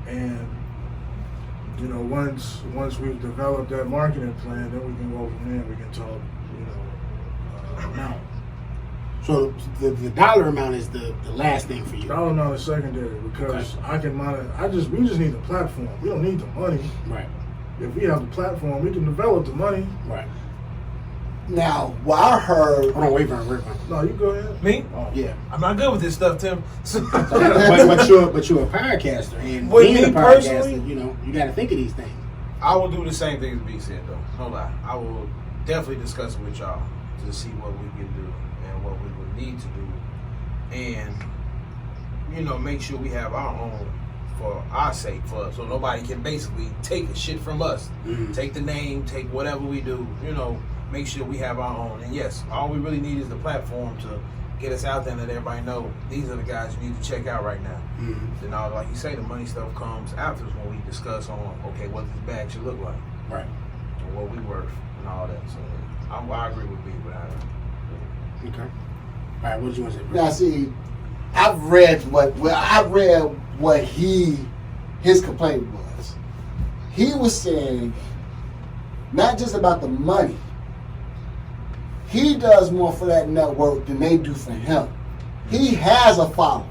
And once we've developed that marketing plan, then we can go from there. We can talk, amount. So the dollar amount is the last thing for you. Dollar amount is secondary because I can monitor. We just need the platform. We don't need the money. Right. If we have the platform, we can develop the money. Right. Now, what I heard. Hold on, wait for it. No, you go ahead. Me? Oh, yeah. I'm not good with this stuff, Tim. but you're a podcaster, and With being me a podcaster, personally, you got to think of these things. I will do the same thing as B said, though. No lie. I will definitely discuss it with y'all to see what we can do and what we would need to do. And, make sure we have our own for our sake, so nobody can basically take the shit from us. Mm-hmm. Take the name, take whatever we do, make sure we have our own. And yes, all we really need is the platform to get us out there and let everybody know these are the guys you need to check out right now. Mm-hmm. Then like you say, the money stuff comes after when we discuss on, okay, what this bag should look like. Right. And what we worth and all that. So I agree with B with that. Okay. All right, what did you want to say, bro? Now, see, I've read what his complaint was. He was saying not just about the money. He does more for that network than they do for him. He has a following.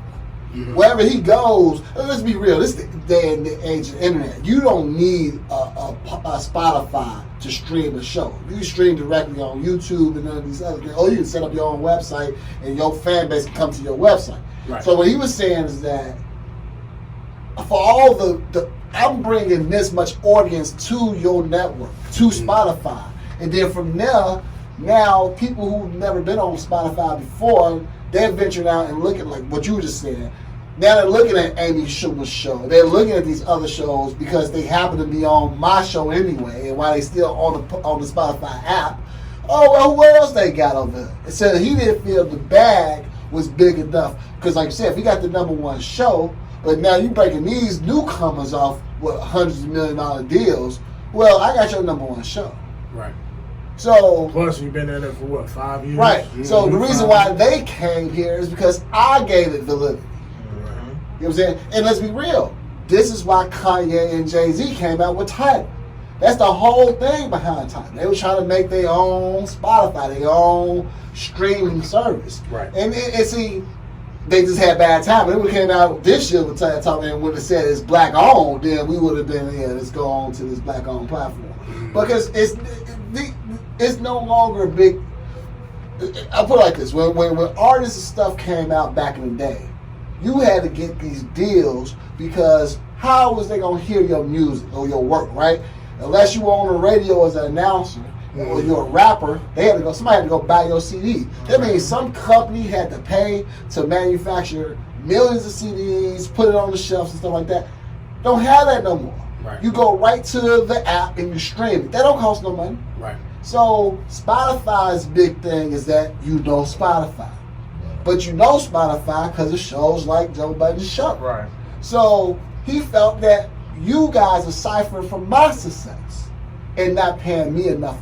Mm-hmm. Wherever he goes, let's be real, this is the day and the age of the internet. You don't need a Spotify to stream a show. You can stream directly on YouTube and none of these other things. Or you can set up your own website and your fan base can come to your website. Right. So what he was saying is that for all the I'm bringing this much audience to your network, to Spotify. And then from there, now people who've never been on Spotify before, they're venturing out and looking like what you were just saying. Now they're looking at Amy Schumer's show. They're looking at these other shows because they happen to be on my show anyway. And while they still on the Spotify app, oh well, who else they got over there? And so he didn't feel the bag was big enough because, like you said, if you got the #1 show, but now you breaking these newcomers off with hundreds of $1 million deals. Well, I got your #1 show. Right. So plus you've been in there for what, 5 years? Right. Mm-hmm. So the reason why they came here is because I gave it validity. You know what I'm saying? And let's be real. This is why Kanye and Jay-Z came out with Tidal. That's the whole thing behind Tidal. They were trying to make their own Spotify, their own streaming service. Right. And see, they just had bad timing. If we came out this year with Tidal and would have said it's black owned, then we would have been, let's go on to this black owned platform. Mm-hmm. Because it's no longer a big. I'll put it like this: when artists and stuff came out back in the day, you had to get these deals because how was they gonna hear your music or your work, right? Unless you were on the radio as an announcer or you're a rapper, somebody had to go buy your CD. That means some company had to pay to manufacture millions of CDs, put it on the shelves and stuff like that. Don't have that no more. Right. You go right to the app and you stream it. That don't cost no money. Right. So Spotify's big thing is that you know Spotify. But you know Spotify because of shows like Joe Budden's show. Right. So he felt that you guys are ciphering from my success and not paying me enough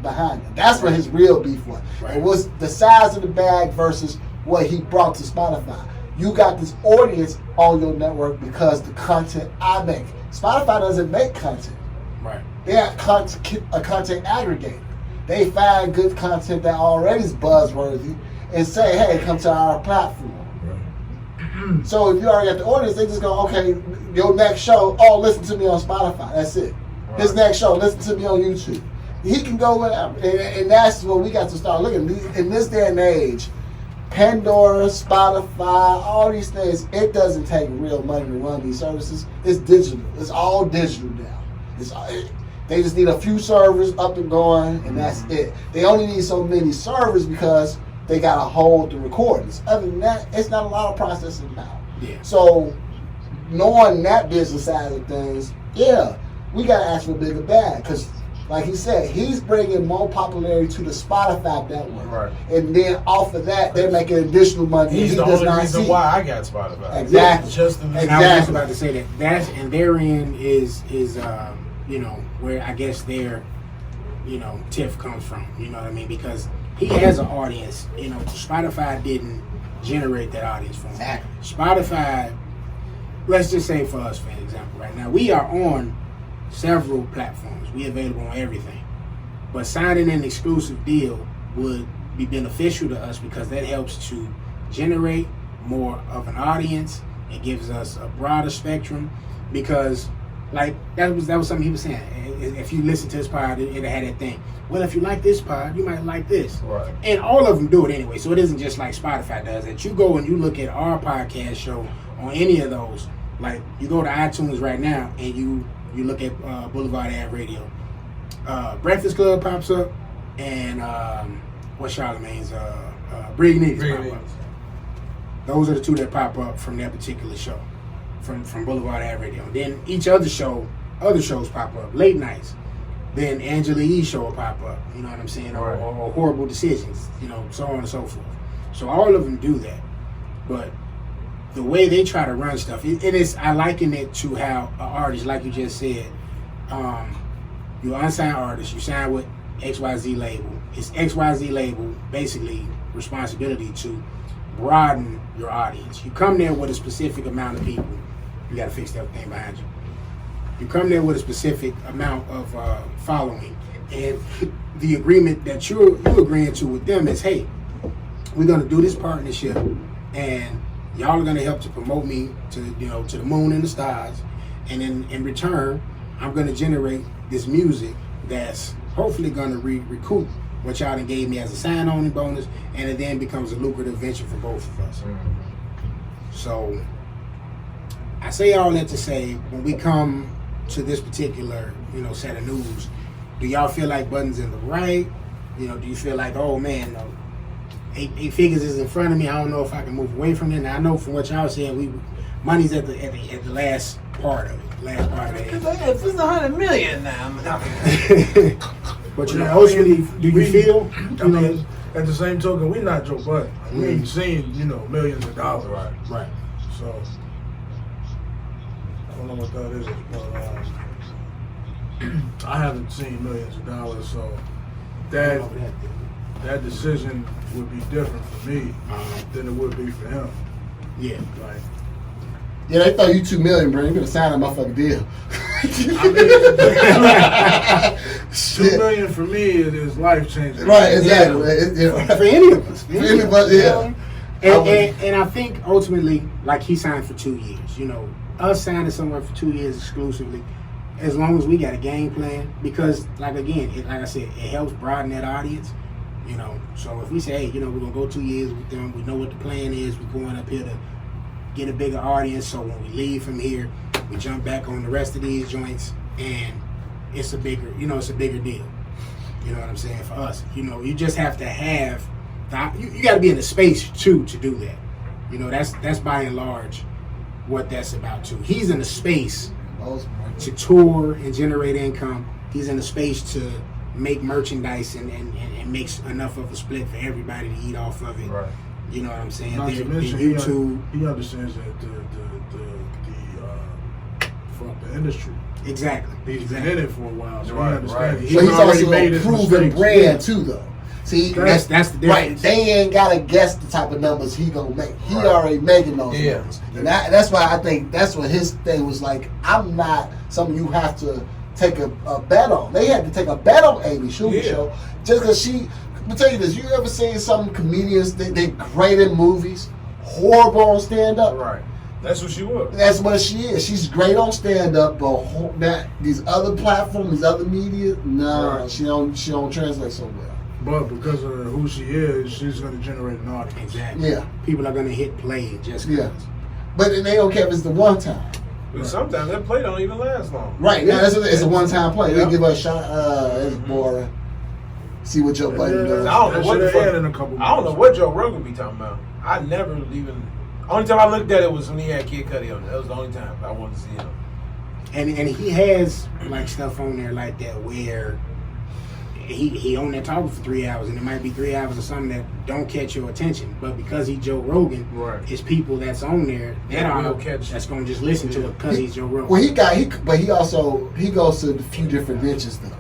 behind it. That's what his real beef was. Right. It was the size of the bag versus what he brought to Spotify. You got this audience on your network because the content I make. Spotify doesn't make content. Right. They're a content aggregator. They find good content that already is buzzworthy and say, hey, come to our platform. Right. So if you already got the audience, they just go, okay, your next show, listen to me on Spotify. That's it. Right. His next show, listen to me on YouTube. He can go whatever. And that's what we got to start looking. In this day and age, Pandora, Spotify, all these things, it doesn't take real money to run these services. It's digital. It's all digital now. They just need a few servers up and going, and that's it. They only need so many servers because they got to hold the recordings. Other than that, it's not a lot of processing now. Yeah. So, knowing that business side of things, we got to ask for a bigger bag because, like he said, he's bringing more popularity to the Spotify network. Right. And then off of that, they're making additional money. He's the only reason why I got Spotify. Exactly. Just in And I was just about to say that. That's and therein is where I guess their tiff comes from. You know what I mean? Because he has an audience. Spotify didn't generate that audience for him. Exactly. Spotify, let's just say for us, for example, right now we are on several platforms. We available on everything. But signing an exclusive deal would be beneficial to us because that helps to generate more of an audience. It gives us a broader spectrum because like that was something he was saying. If you listen to his pod, it had that thing. Well, if you like this pod, you might like this. Right. And all of them do it anyway. So it isn't just like Spotify does it. You go and you look at our podcast show on any of those. Like you go to iTunes right now and you you look at Blvdave Radio. Breakfast Club pops up, and what's Charlamagne's Blvdave pop up. Those are the two that pop up from that particular show, from Blvdave Radio. Then each other shows pop up, late nights. Then Angela Ee's show will pop up, you know what I'm saying, or Horrible Decisions, you know, so on and so forth. So all of them do that, but the way they try to run stuff, I liken it to how an artist, like you just said, you're an unsigned artist, you sign with XYZ label. It's XYZ label, basically, responsibility to broaden your audience. You come there with a specific amount of people. You got to fix that thing behind you. You come there with a specific amount of following, and the agreement that you're agreeing to with them is, hey, we're going to do this partnership, and y'all are going to help to promote me to the moon and the stars, and in return, I'm going to generate this music that's hopefully going to recoup what y'all done gave me as a sign-on bonus, and it then becomes a lucrative venture for both of us. So I say all that to say, when we come to this particular, set of news, do y'all feel like Budden's in the right? Do you feel like, oh man, eight figures is in front of me, I don't know if I can move away from it? Now I know from what y'all said, money's at the last part of it. If it's 100 million now, but ultimately, do you feel? At the same token, we're not Joe Budden. We ain't seen millions of dollars. Right. So I don't know what that is, but I haven't seen millions of dollars. So that decision would be different for me than it would be for him. Yeah. Like. Yeah, they throw you $2 million, bro. You better sign a motherfucking deal. $2 million for me is life changing. Right, exactly. For any of us. For anybody, yeah. And I think ultimately, like, he signed for 2 years. Us signing someone for 2 years exclusively, as long as we got a game plan, because like I said, it helps broaden that audience. So if we say, hey, we're gonna go 2 years with them, we know what the plan is, we're going up here to get a bigger audience, so when we leave from here, we jump back on the rest of these joints, and it's a bigger deal. You know what I'm saying? For us, you just have to have you got to be in the space too to do that. That's by and large what that's about too. He's in the space to tour and generate income. He's in the space to make merchandise and makes enough of a split for everybody to eat off of it. Right. You know what I'm saying? Not to mention, YouTube. He understands that the industry. Exactly. He's been in it for a while, so Right, he understands. right. So he's also made a his proven mistakes. brand too, though. See, That's the difference. right. They ain't gotta guess the type of numbers he gonna make. He Right. already making those Yeah. numbers, and that's why I think that's what his thing was like. I'm not something you have to take a bet on. They had to take a bet on Amy Schumer show just because she. Let me tell you this: you ever seen some comedians? They're great in movies, horrible on stand up. Right. That's what she was. That's what she is. She's great on stand up, but these other platforms, these other media, Right. she don't translate so well. But because of who she is, she's going to generate an audience. Exactly. Yeah. People are going to hit play just because. Yeah. But they don't care if it's the one time. But sometimes that play don't even last long. Right. Yeah, it's a one time play. Yeah. They give her a shot. It's boring. See what Joe Budden does. I don't know what the fuck. In a couple I don't know what Joe Rogan be talking about. I never even. Only time I looked at it was when he had Kid Cudi on it. That was the only time I wanted to see him. And he has like stuff on there like that where he on there talking for 3 hours, and it might be 3 hours of something that don't catch your attention, but because he's Joe Rogan, Right. it's people that's on there that's gonna just listen to it because he's Joe Rogan. Well, but he goes to a few different niches though.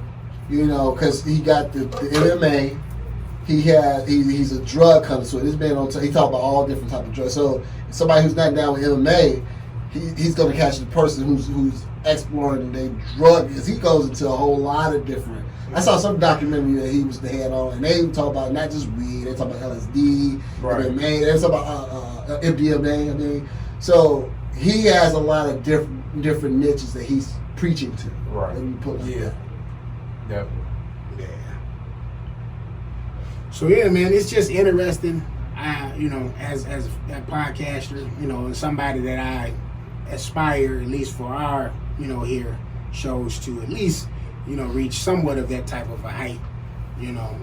Because he got the MMA. He's a drug connoisseur. This man he talk about all different type of drugs. So somebody who's not down with MMA, he's going to catch the person who's exploring their drug. Because he goes into a whole lot of different. I saw some documentary that he was the head on, and they talk about not just weed. They talk about LSD, Right. MMA. They talk about MDMA. I mean, so he has a lot of different niches that he's preaching to. Right. Let me put it like that. Definitely. Yeah. So yeah, man, it's just interesting. As a podcaster, and somebody that I aspire, at least for our, here shows to at least, reach somewhat of that type of a height,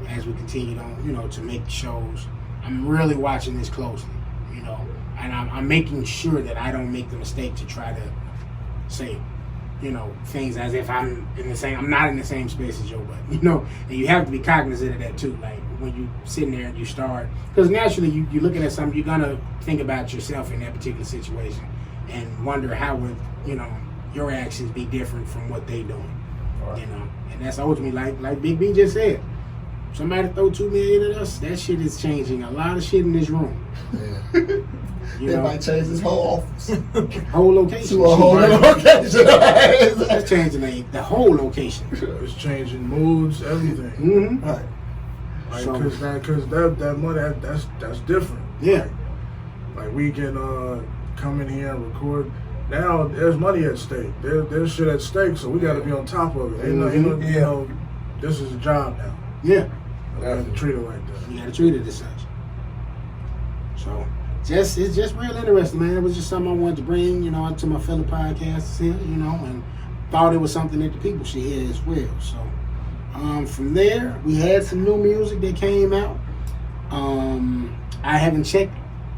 as we continue on, to make shows. I'm really watching this closely, and I'm making sure that I don't make the mistake to try to say, things as if I'm not in the same space as Joe Budden, and you have to be cognizant of that too. Like when you sitting there and you start, because naturally you're looking at something, you're gonna think about yourself in that particular situation and wonder how would, your actions be different from what they doing, Right. and that's ultimately like Big B just said. Somebody throw $2 million at us, that shit is changing a lot of shit in this room. Yeah. They might change this whole office Whole location. to a whole other location. That's changing the whole location. It's changing moods, everything. Mm-hmm. Right. Like, So- cause that money, that's different. Yeah. Like we can come in here and record. Now there's money at stake. There's shit at stake, so we got to be on top of it. This is a job now. Yeah. We have to treat it like that. You gotta treat it as such. So it's just real interesting, man. It was just something I wanted to bring, to my fellow podcasters here, and thought it was something that the people should hear as well. So from there, we had some new music that came out. I haven't checked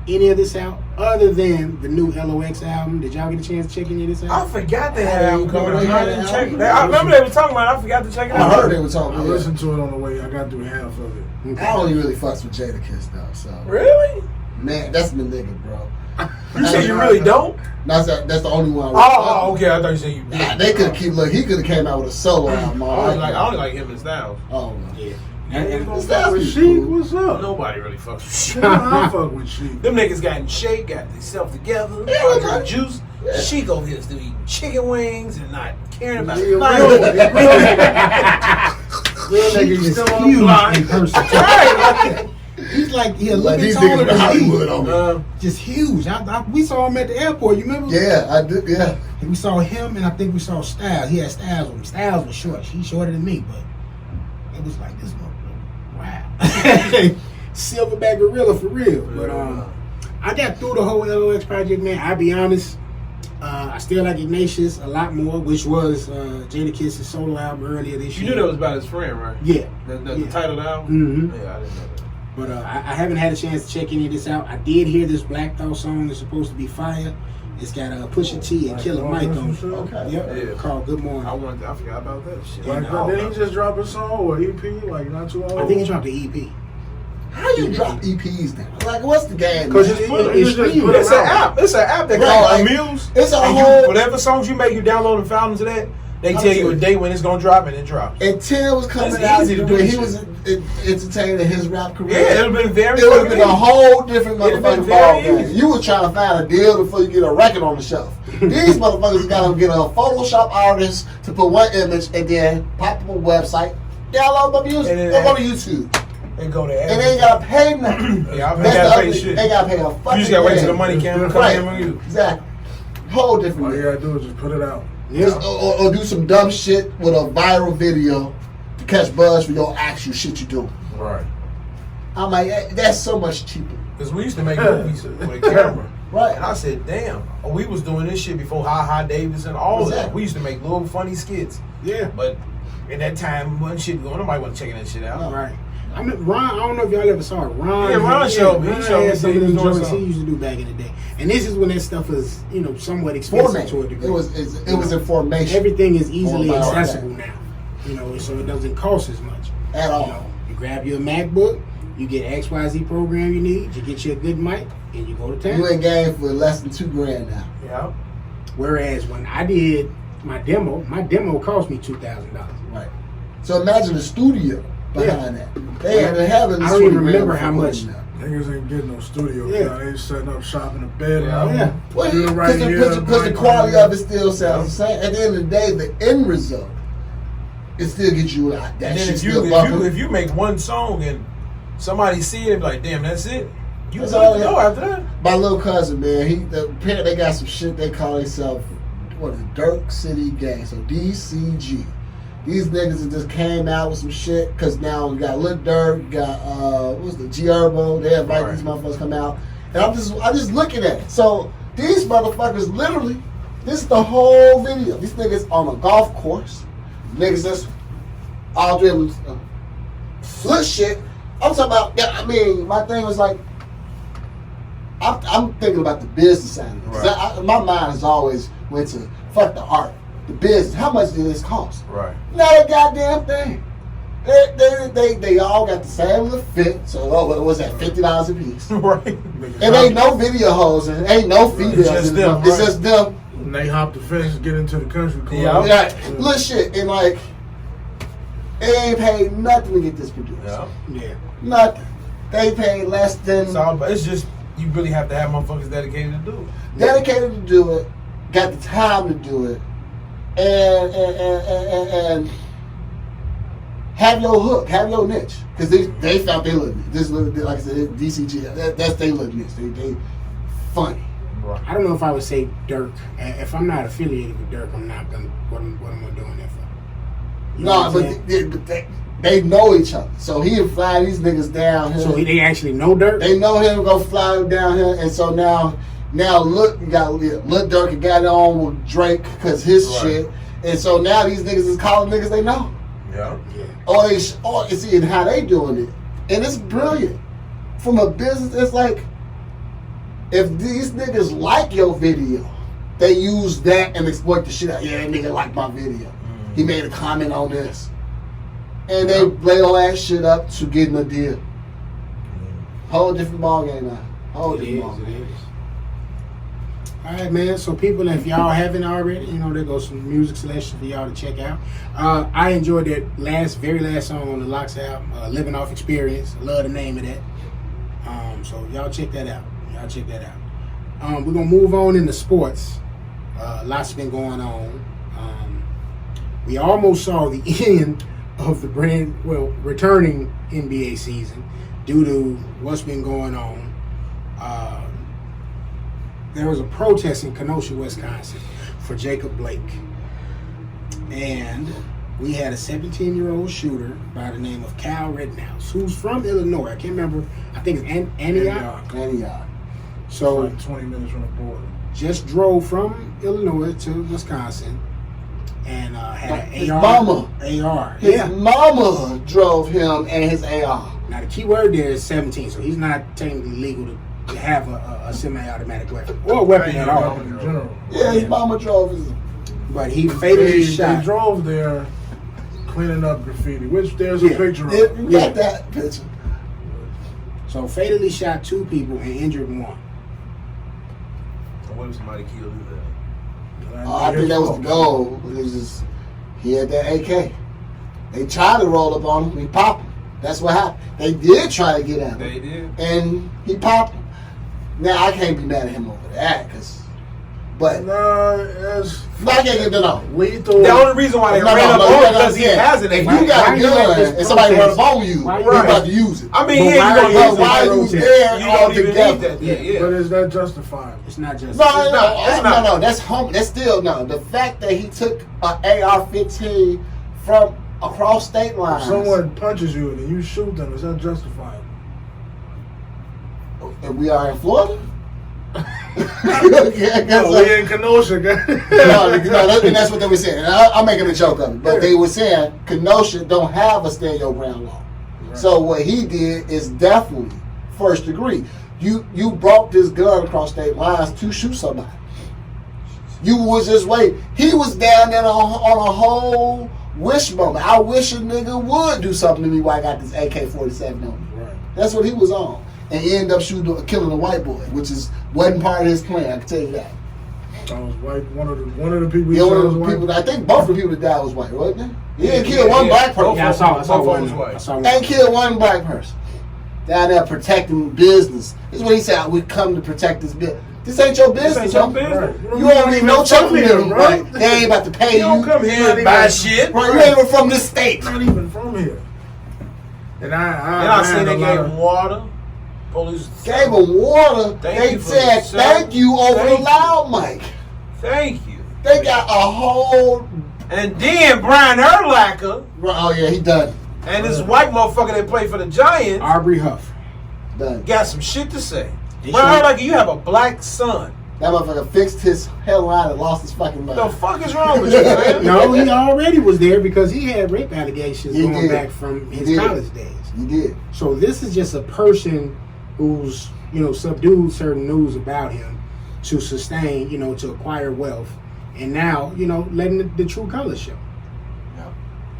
any of this out other than the new LOX album. Did y'all get a chance to check any of this I out? forgot they had album coming out. They had I didn't an check album. it. I remember they were talking about it. I forgot to check it I out. heard they were talking. I Yeah. listened to it on the way. I got through half of it. I don't even really fucks with Jadakiss though. So Really? man, that's my nigga, bro. You say you really don't? That's the only one. I really fuck Oh, with. okay. I thought you said you did. Nah, they could have look. He could have came out with a solo album. I only like him and Styles. Oh, no. Yeah. Fuck Styles with is Sheik, cool. what's up? Nobody really fucks with shit. I fuck with Sheik. Them niggas got in shape, got themselves together, Yeah, got man. juice. Yeah. She over here still eating chicken wings and not caring about Real Nigga is still on huge blind. in person. Right. He's like, a little Like bit these taller niggas than from me. Hollywood on me. Just huge. We saw him at the airport. You remember? Yeah, I did. Yeah. And we saw him, and I think we saw Styles. He had Styles with him. Styles was short. He's shorter than me, but it was like this motherfucker. Wow. Silverback gorilla for real. But I got through the whole LOX project, man. I'll be honest. I still like Ignatius a lot more, which was Jadakiss's solo album earlier this You year. knew that was about his friend, right? Yeah. The title of the album? Mm-hmm. Yeah, I didn't know that. But I haven't had a chance to check any of this out. I did hear this Black Thought song is supposed to be fire. It's got Pusha T and Killer Mike on it. Okay. Yep. Yeah. Called Good Morning. I forgot about that shit. Like, didn't he just drop a song or EP like not too long ago? I think he dropped the EP. How you drop EPs now? Like, what's the game? Because man? it's streaming. It's an app. It's an app that Right, called like, Amuse. it's a and whole- whatever songs you make, you download and found into that. They I'm tell you a serious. date when it's gonna drop, and it drops. And Tim was coming It's out easy to do when this he was entertaining his rap career. Yeah, it would have been very. It would have been a fucking whole different It'd have motherfucking been ball very game. easy. You were trying to find a deal before you get a record on the shelf. These motherfuckers got to get a Photoshop artist to put one image and then pop up a website, download my music, And then or go to YouTube. and go to. And they ain't got to pay nothing. Yeah, I That's gotta the pay other- shit. They got to pay a fucking You just gotta wait till the thing. money come Right, in on you. exactly. Whole different All thing. you gotta do is just put it out. Yeah. Or do some dumb shit with a viral video to catch buzz for your actual shit you do. Right. I'm like, that's so much cheaper. Because we used to make movies with a camera. Right. And I said, damn, we was doing this shit before Ha Ha Davis and all of that. Exactly. We used to make little funny skits. Yeah. But at that time, wasn't shit going. Nobody wasn't checking that shit out. No. Right. I mean, Ron, I don't know if y'all ever saw it. Ron, Yeah, Ron showed me. He showed me had some of he was them doing joints he something. used to do back in the day. And this is when that stuff was, somewhat expensive Format. to a degree. It was in formation. Everything is easily Or viral accessible thing. now. So it doesn't cost as much. At all. You grab your MacBook, you get XYZ program you need, you get you a good mic, and you go to town. You in game for less than $2,000 now. Yeah. Whereas when I did my demo cost me $2,000. Right. So imagine the studio behind that. They had to have it. I don't even remember how much. Niggas ain't getting no studio. Yeah. Now. They setting up shop in the bed. Yeah. Well, Do it right here, because the mic quality on of it still sounds the same. At the end of the day, the end result, it still gets you that And then shit if still you bumping. if you make one song and somebody see it, be like, damn, that's it. You That's good all to it go is. after that. My little cousin, man, they got some shit they call themselves, Dirk City Gang, so DCG. These niggas that just came out with some shit, because now we got Lil Durk, got, what's the G-Herbo, they invite Right. these motherfuckers come out, and I'm just looking at it. So these motherfuckers literally This is the whole video. These niggas on a golf course. Niggas just all dribbling. Little shit. I'm talking about, yeah, I mean, my thing was like, I'm thinking about the business side of it. 'Cause Right. my mind has always went to, fuck the art, the business. How much did this cost? Right. Not a goddamn thing. They all got the same little fit. So what was that? $50 a piece. Right. And ain't no video hoes and ain't no females. It's just in them, It's right. just them. And they hop the fence and get into the country club. Yeah. Yeah, little shit. And like, they ain't paid nothing to get this produced. Yeah. Yeah. Nothing. They paid less than It's all about, it's just, you really have to have motherfuckers dedicated to do it. dedicated to do it, got the time to do it, and have your hook, have your niche. Because they felt they looked niche. This look, like I said, DCG, that's they look niche. They funny. Right. I don't know if I would say Dirk. If I'm not affiliated with Dirk, I'm not gonna. What am I doing that for? You know No, what I'm saying? but they know each other. So he'll fly these niggas down here. So they actually know Dirk. They know him, go fly him down here, and so now look, you got Lil Durk and got it on with Drake because his Right. shit, and so now these niggas is calling niggas they know, Yeah. Yeah. or see how they doing it, and it's brilliant. From a business, it's like if these niggas like your video, they use that and exploit the shit out. Yeah, that nigga like my video. He made a comment on this, and they lay all that shit up to getting a deal. Whole different ball game now. Whole It different is, ball it game. is. All right, man. So, people, if y'all haven't already, there goes some music selection for y'all to check out. I enjoyed that very last song on the Locks album, "Living Off Experience." Love the name of that. So y'all check that out. We're gonna move on into sports. Lots been going on. We almost saw the end of the returning NBA season due to what's been going on. There was a protest in Kenosha, Wisconsin for Jacob Blake. And we had a 17-year-old shooter by the name of Kyle Rittenhouse, who's from Illinois. I can't remember. I think it's Antioch. Antioch. So Like 20 minutes from the border. just drove from Illinois to Wisconsin and had His an AR. mama. AR. His Yeah. mama drove him and his AR. Now the key word there is 17, so he's not technically legal to have a semi-automatic weapon or a weapon at all. In general. Yeah, his mama drove his. But he fatally They shot. drove there cleaning up graffiti, which there's a Yeah. picture of. You Yeah. got that picture. So fatally shot 2 people and injured 1. What if somebody killed him there? I think that was the goal. It was just, he had that AK. They tried to roll up on him. He popped him. That's what happened. They did try to get at him. They did. And he popped him. Now, I can't be mad at him over that. But Nah, it's I can't get no. lethal. The only reason why they No, ran no, up no, on him no, because he yeah. has an If AK. you got Why a you let gun this and somebody run protest- up on you, Why you you about let- to use it. I mean, But yeah, why you are don't you use using why it. you protest? there You all don't even together? need that. Yeah. But is that justifiable? It's not just. No, It's not. no. That's home. That's still no. The fact that he took an AR-15 from across state If lines. someone punches you and you shoot them, is that justifiable? And we are in Florida. No, we in Kenosha, guys. And that's what they were saying. And I'm making a joke of it, but they were saying Kenosha don't have a stand your ground law. Right. So what he did is definitely first degree. You brought this gun across state lines to shoot somebody. You was just wait. He was down there on a whole wish moment. I wish a nigga would do something to me while I got this AK-47 on me. Right. That's what he was on. And he ended up killing a white boy, which wasn't part of his plan. I can tell you that. I was white. One of the people. The He only was white. people, I think both of the people that died was white, wasn't it? He didn't kill one yeah. black person. Yeah, I saw Both one. was white. I saw one. Ain't killed one black person. Down there protecting business. This is what he said. We come to protect this business. This ain't your business, ain't your yo. business. Right. You don't need no from choking here, in, bro. right? They ain't about to pay you. You don't come here to buy shit. Bro, you ain't even from this state. Not even from here. And And I seen they gave him water. Police Gave him water. Thank They you for said the thank you over Thank the loud mic. Thank you. They got a whole. And then Brian Urlacher Oh yeah, he done. and this white motherfucker that played for the Giants Aubrey Huff. Done. got some shit to say. They Brian should- Urlacher, you have a black son. That motherfucker fixed his hairline and lost his fucking mind. The fuck is wrong with you, man? No, he already was there because he had rape allegations He going did. back from his He did. college days. You did. So this is just a person who's, subdued certain news about him to sustain, to acquire wealth. And now, letting the true colors show.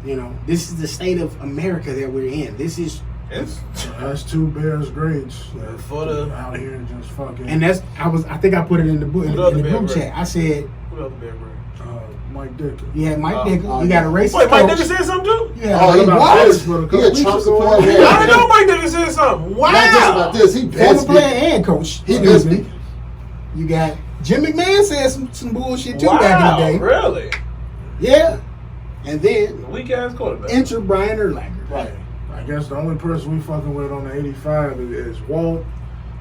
Yeah. This is the state of America that we're in. This is, That's two Bears greats For the- out here just fucking. and that's, I think I put it in the book, in Who the the other group Bear chat. I said, What other bear brand? Mike Dicker. yeah, Mike Oh. Dicker, you got a racist Wait, Mike coach. Dicker said something too? Yeah, Oh, he about was. this for a He couple a weeks Trump ago. supporter. I didn't know Mike Dicker said something. Wow. Not just about this. He Former best player and coach. He Excuse best me. me. You got Jim McMahon said some bullshit too Wow, back in the day. really? Yeah. And then Weak ass quarterback. enter Brian Urlacher. Right. I guess the only person we fucking with on the 85 is Walt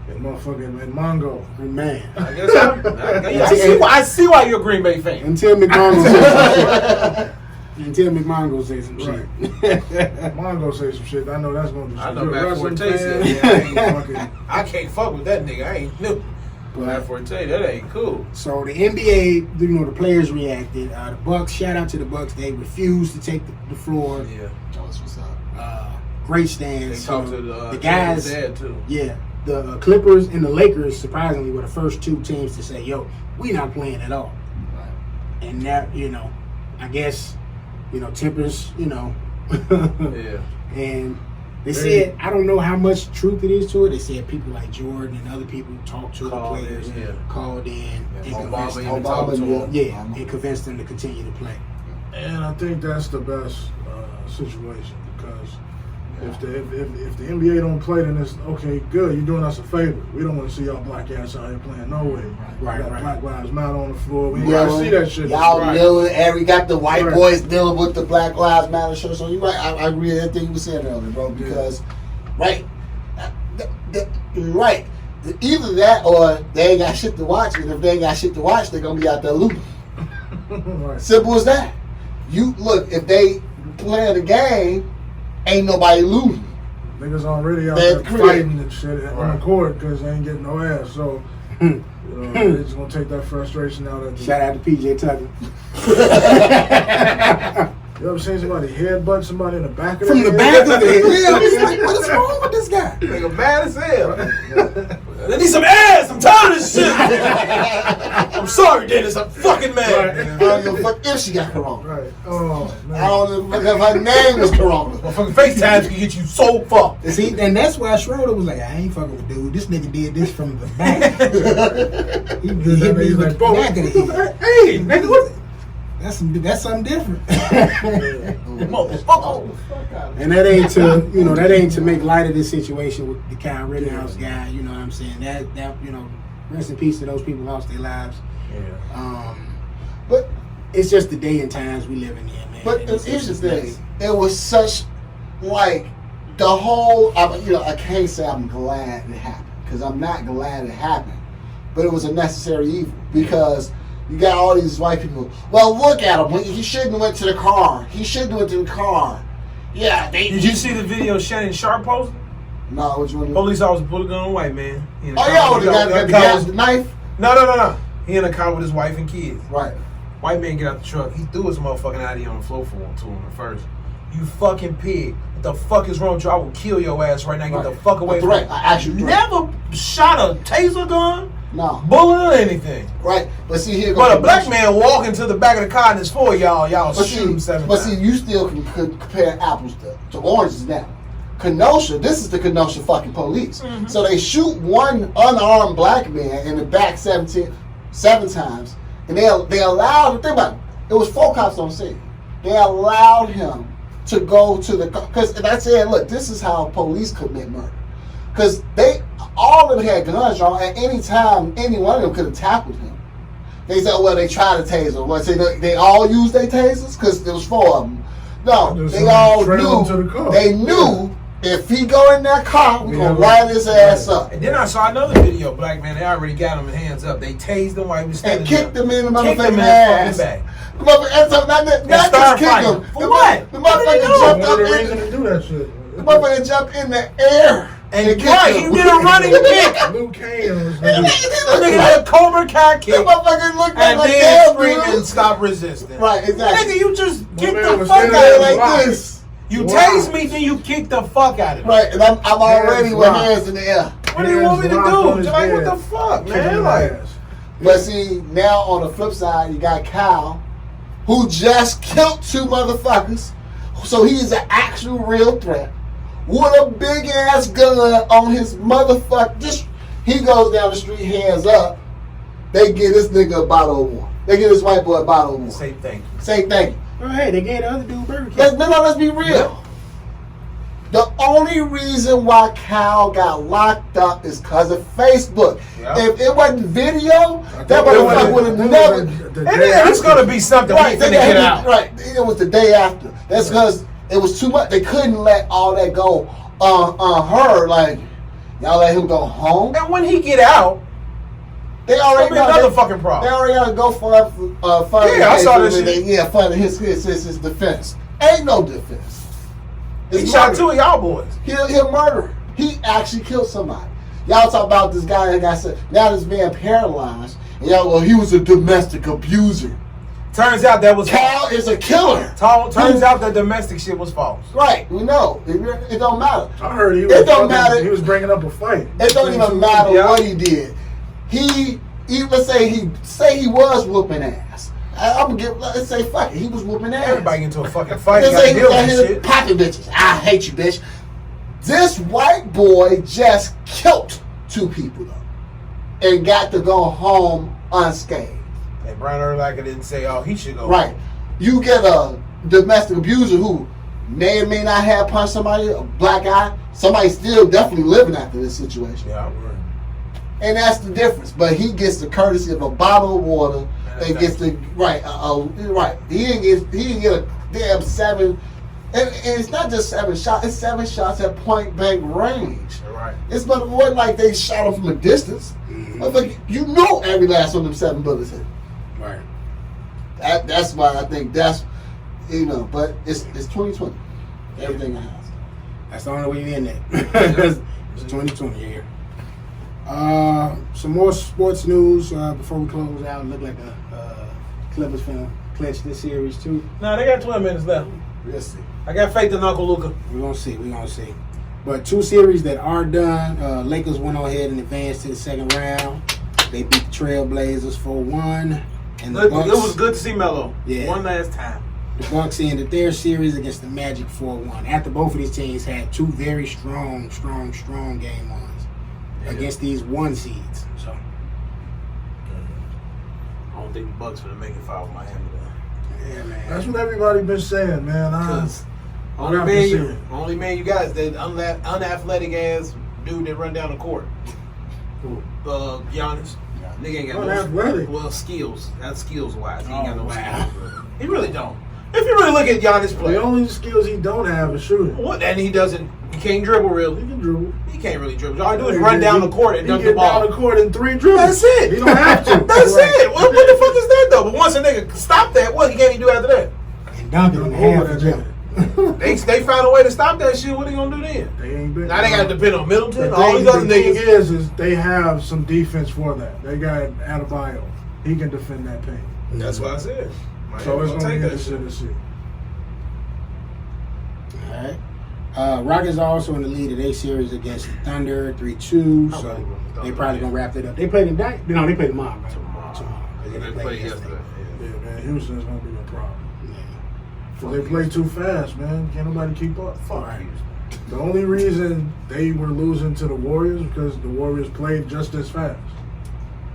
and motherfucking and Mongo. Man. I guess I see why you're a Green Bay fan. Until McMongo says some shit. Mongo say some shit. I know that's gonna do I some know good Matt wrestling Forte said, fans. yeah, I ain't fucking. I can't fuck with that nigga. I ain't new. Matt Forte, that ain't cool. So the NBA, the players reacted. The Bucks, shout out to the Bucks. They refused to take the floor. Yeah. That's what's up. Great They stands. talked So to the guys. dad too. Yeah, the Clippers and the Lakers surprisingly were the first two teams to say, "Yo, we not playing at all." Right. And that, I guess, tempers, Yeah. And they said, I don't know how much truth it is to it. They said people like Jordan and other people talked to Called the players, in, yeah. called in, and Obama convinced even them, talked to him. yeah, and convinced them to continue to play. And I think that's the best situation because if the NBA don't play, then it's okay. Good, you're doing us a favor. We don't want to see y'all black ass out here playing no way. Right, We got right. Black Lives Matter on the floor. We got to see that shit. Y'all Right. kneeling, we got the white Right. boys dealing with the Black Lives Matter show. So you're right. I agree with everything you were saying earlier, bro. Because, right, you're right. Either that or they ain't got shit to watch. And if they ain't got shit to watch, they're gonna be out there looting. Right. Simple as that. You look, if they play the game, ain't nobody looting. Niggas already out That's there correct. fighting and shit on the court because they ain't getting no ass. So they're just gonna take that frustration out at the. Shout out to PJ Tucker. You ever seen somebody headbutt somebody in the back of From the head? back of the head. Yeah, I was like, what is wrong with this guy? Nigga mad as hell. They need some ass. I'm tired of this shit. I'm sorry, Dennis. I'm fucking mad. I don't give a fuck if she got corona. Right. Oh I man. don't give a fuck if her name was corona. Motherfucking FaceTimes can get you so fucked. See, and that's why Schroeder was like, I ain't fucking with dude. This nigga did this from the back. He hit me with the back of the head. Hey, nigga, what? That's something different. Motherfucker. And that ain't to make light of this situation with the Kyle Rittenhouse guy. You know what I'm saying? That rest in peace to those people who lost their lives. Yeah. But It's just the day and times we living in, man. But And it's here's the just thing: nuts. it was such like the whole. I can't say I'm glad it happened because I'm not glad it happened, but it was a necessary evil because you got all these white people. Well, look at him. He shouldn't have went to the car. He shouldn't have went to the car. Yeah, they. Did you see the video Shannon Sharp posted? No, which one? Police officer pulled a gun on a white man. He in a Oh car yeah, with- the guy got- got the knife. No. He in a car with his wife and kids. Right. White man get out the truck. He threw his motherfucking ID on the floor to him at first. You fucking pig. What the fuck is wrong with you? I will kill your ass right now. Get the fuck away from me. I actually Never shot a taser gun, No. bullet, or anything. Right. But see here. But a black man walking to the back of the car and it's for y'all shoot him 7 But times. see, you still can compare apples to oranges now. Kenosha, this is the Kenosha fucking police. Mm-hmm. So they shoot one unarmed black man in the back 7 times, and they allowed. Think about it. It was 4 cops on scene. They allowed him to go to the because I said, look, this is how police commit murder. Because all of them had guns drawn at any time. Any one of them could have tackled him. They said, well, they tried to taser. Well, they all used their tasers because there was 4 of them. No, Just they all trail him to the car. They knew if he go in that car, we gonna Yeah. line his ass up And then I saw another video, black man. They already got him hands up. They tased him while he was standing and kicked there. him in the Kicked him in motherfucking the ass. fucking back. The motherfucker, not start just kick fighting. him. For what? The What did he motherfucker do? jumped What up a in reason to do that shit. the motherfucker jumped in the air And kicked right, him. he did a running kick. Luke Cage was That nigga did a Cobra Kai kick. That motherfucker looked And like then damn, screaming, dude. stop resisting. Right, exactly. Nigga, you just kick man the was fuck standing out there of like like this. You Wow. tase me, then you kick the fuck out of me. Right, and I'm already with locked. hands in the air. What do you want me to Hands locked on do? his Like, what head, the fuck, kicking man? his Like, ass. But see, now on the flip side, you got Kyle, who just killed 2 motherfuckers. So he's an actual real threat. With a big ass gun on his motherfucker. Just he goes down the street, hands up. They get this nigga a bottle of water. They get this white boy a bottle of water. say thank you. Say thank you. Oh, hey, they gave the other dude Burger King. Let's be real. The only reason why Kyle got locked up is because of Facebook. Yeah. If it wasn't video, that motherfucker would have never. And it's gonna be something Right, we finna get out. right. It was the day after. That's because it was too much. They couldn't let all that go on her. Like, y'all let him go home. And when he get out, They already be another fucking They problem. already got to go fund. Yeah, I saw this shit. Yeah, funding his defense. Ain't no defense. He It's shot murder. 2 of y'all boys. He'll murder. He actually killed somebody. Y'all talk about this guy that got said. Now this man paralyzed. And y'all go, he was a domestic abuser. Turns out that was Cal is a killer. Turns out the domestic shit was false. Right, we know. It don't matter. I heard he It was, don't matter. he was bringing up a fight. It don't even matter Yeah. what he did. He let's say he was whooping ass. I'm gonna give. Let's say fuck it. He was whooping ass. Everybody get into a fucking fight. You Let's gotta say he deal got with his this shit. popping bitches. I hate you, bitch. This white boy just killed 2 people though, and got to go home unscathed. And Brian Urlacher didn't say, "Oh, he should go." Right. You get a domestic abuser who may or may not have punched somebody, a black eye. Somebody still definitely living after this situation. Yeah. And that's the difference. But he gets the courtesy of a bottle of water and gets the right. Right. He didn't get a damn 7. And it's not just 7 shots. It's 7 shots at point blank range. Right. It's not like they shot him from a distance. Like, you know every last one of them 7 bullets hit. Right. That's why I think that's But it's 2020. Everything has. That's the only way you in that. It's 2020 here. Some more sports news before we close out. Look like the Clippers finna clinch this series too. Nah, they got 12 minutes left. We'll see. I got faith in Uncle Luka. We're gonna see. But 2 series that are done. Lakers went on ahead and advanced to the second round. They beat the Trailblazers 4-1. And the It Bucks, was good to see Melo. Yeah. One last time. The Bucks ended their series against the Magic 4-1. After both of these teams had 2 very strong game ones against these 1 seeds. So I don't think the Bucks gonna make it foul Miami though. yeah, man. That's what everybody been saying, man. Cause I'll have to see it. only man you got is that unathletic ass dude that run down the court. Who? Giannis. Nigga ain't got Unathletic? no skills. That's skills wise. He ain't got no wow. skills. Really. He really don't. If you really look at Giannis play, The only skills he don't have is shooting. what? And he doesn't. He can't dribble really. He can dribble. He can't really dribble. All he do is run down the court and he dunk get the ball. down the court in 3 dribbles. That's it. He don't have to. That's it. What the fuck is that though? But once a nigga stop that, what can't he do after that? And Duncan in the half a jump. They found a way to stop that shit. What are they gonna do then? They ain't been. Now they gotta depend on Middleton. The All thing, these other the thing niggas. is they have some defense for that. They got Adebayo. He can defend that paint. That's what I said. So it's going to be take that interesting to see. All right. Rockets are also in the lead of their series against the Thunder 3-2. So they probably gonna wrap that up. They played tonight. No, they played tomorrow. Right? Tomorrow. They played yesterday. Yeah, man. Houston's going to be a problem. Yeah. So they play too fast, man. Can't nobody keep up. Fuck Right. Houston. The only reason they were losing to the Warriors because the Warriors played just as fast,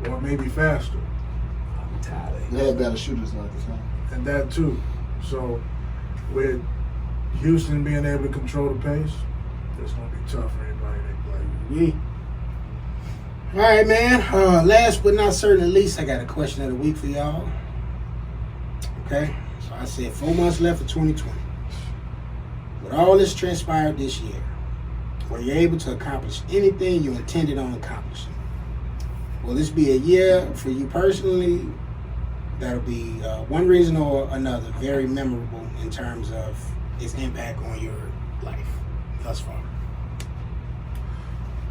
or maybe faster, I'm tired of They had better shooters like this, huh? and that too. So with Houston being able to control the pace, it's going to be tough for anybody they play. Yeah. All right, man. Last but not certainly least, I got a question of the week for y'all. Okay, so I said 4 months left of 2020. With all this transpired this year, were you able to accomplish anything you intended on accomplishing? Will this be a year for you personally that'll be one reason or another very memorable in terms of its impact on your life thus far?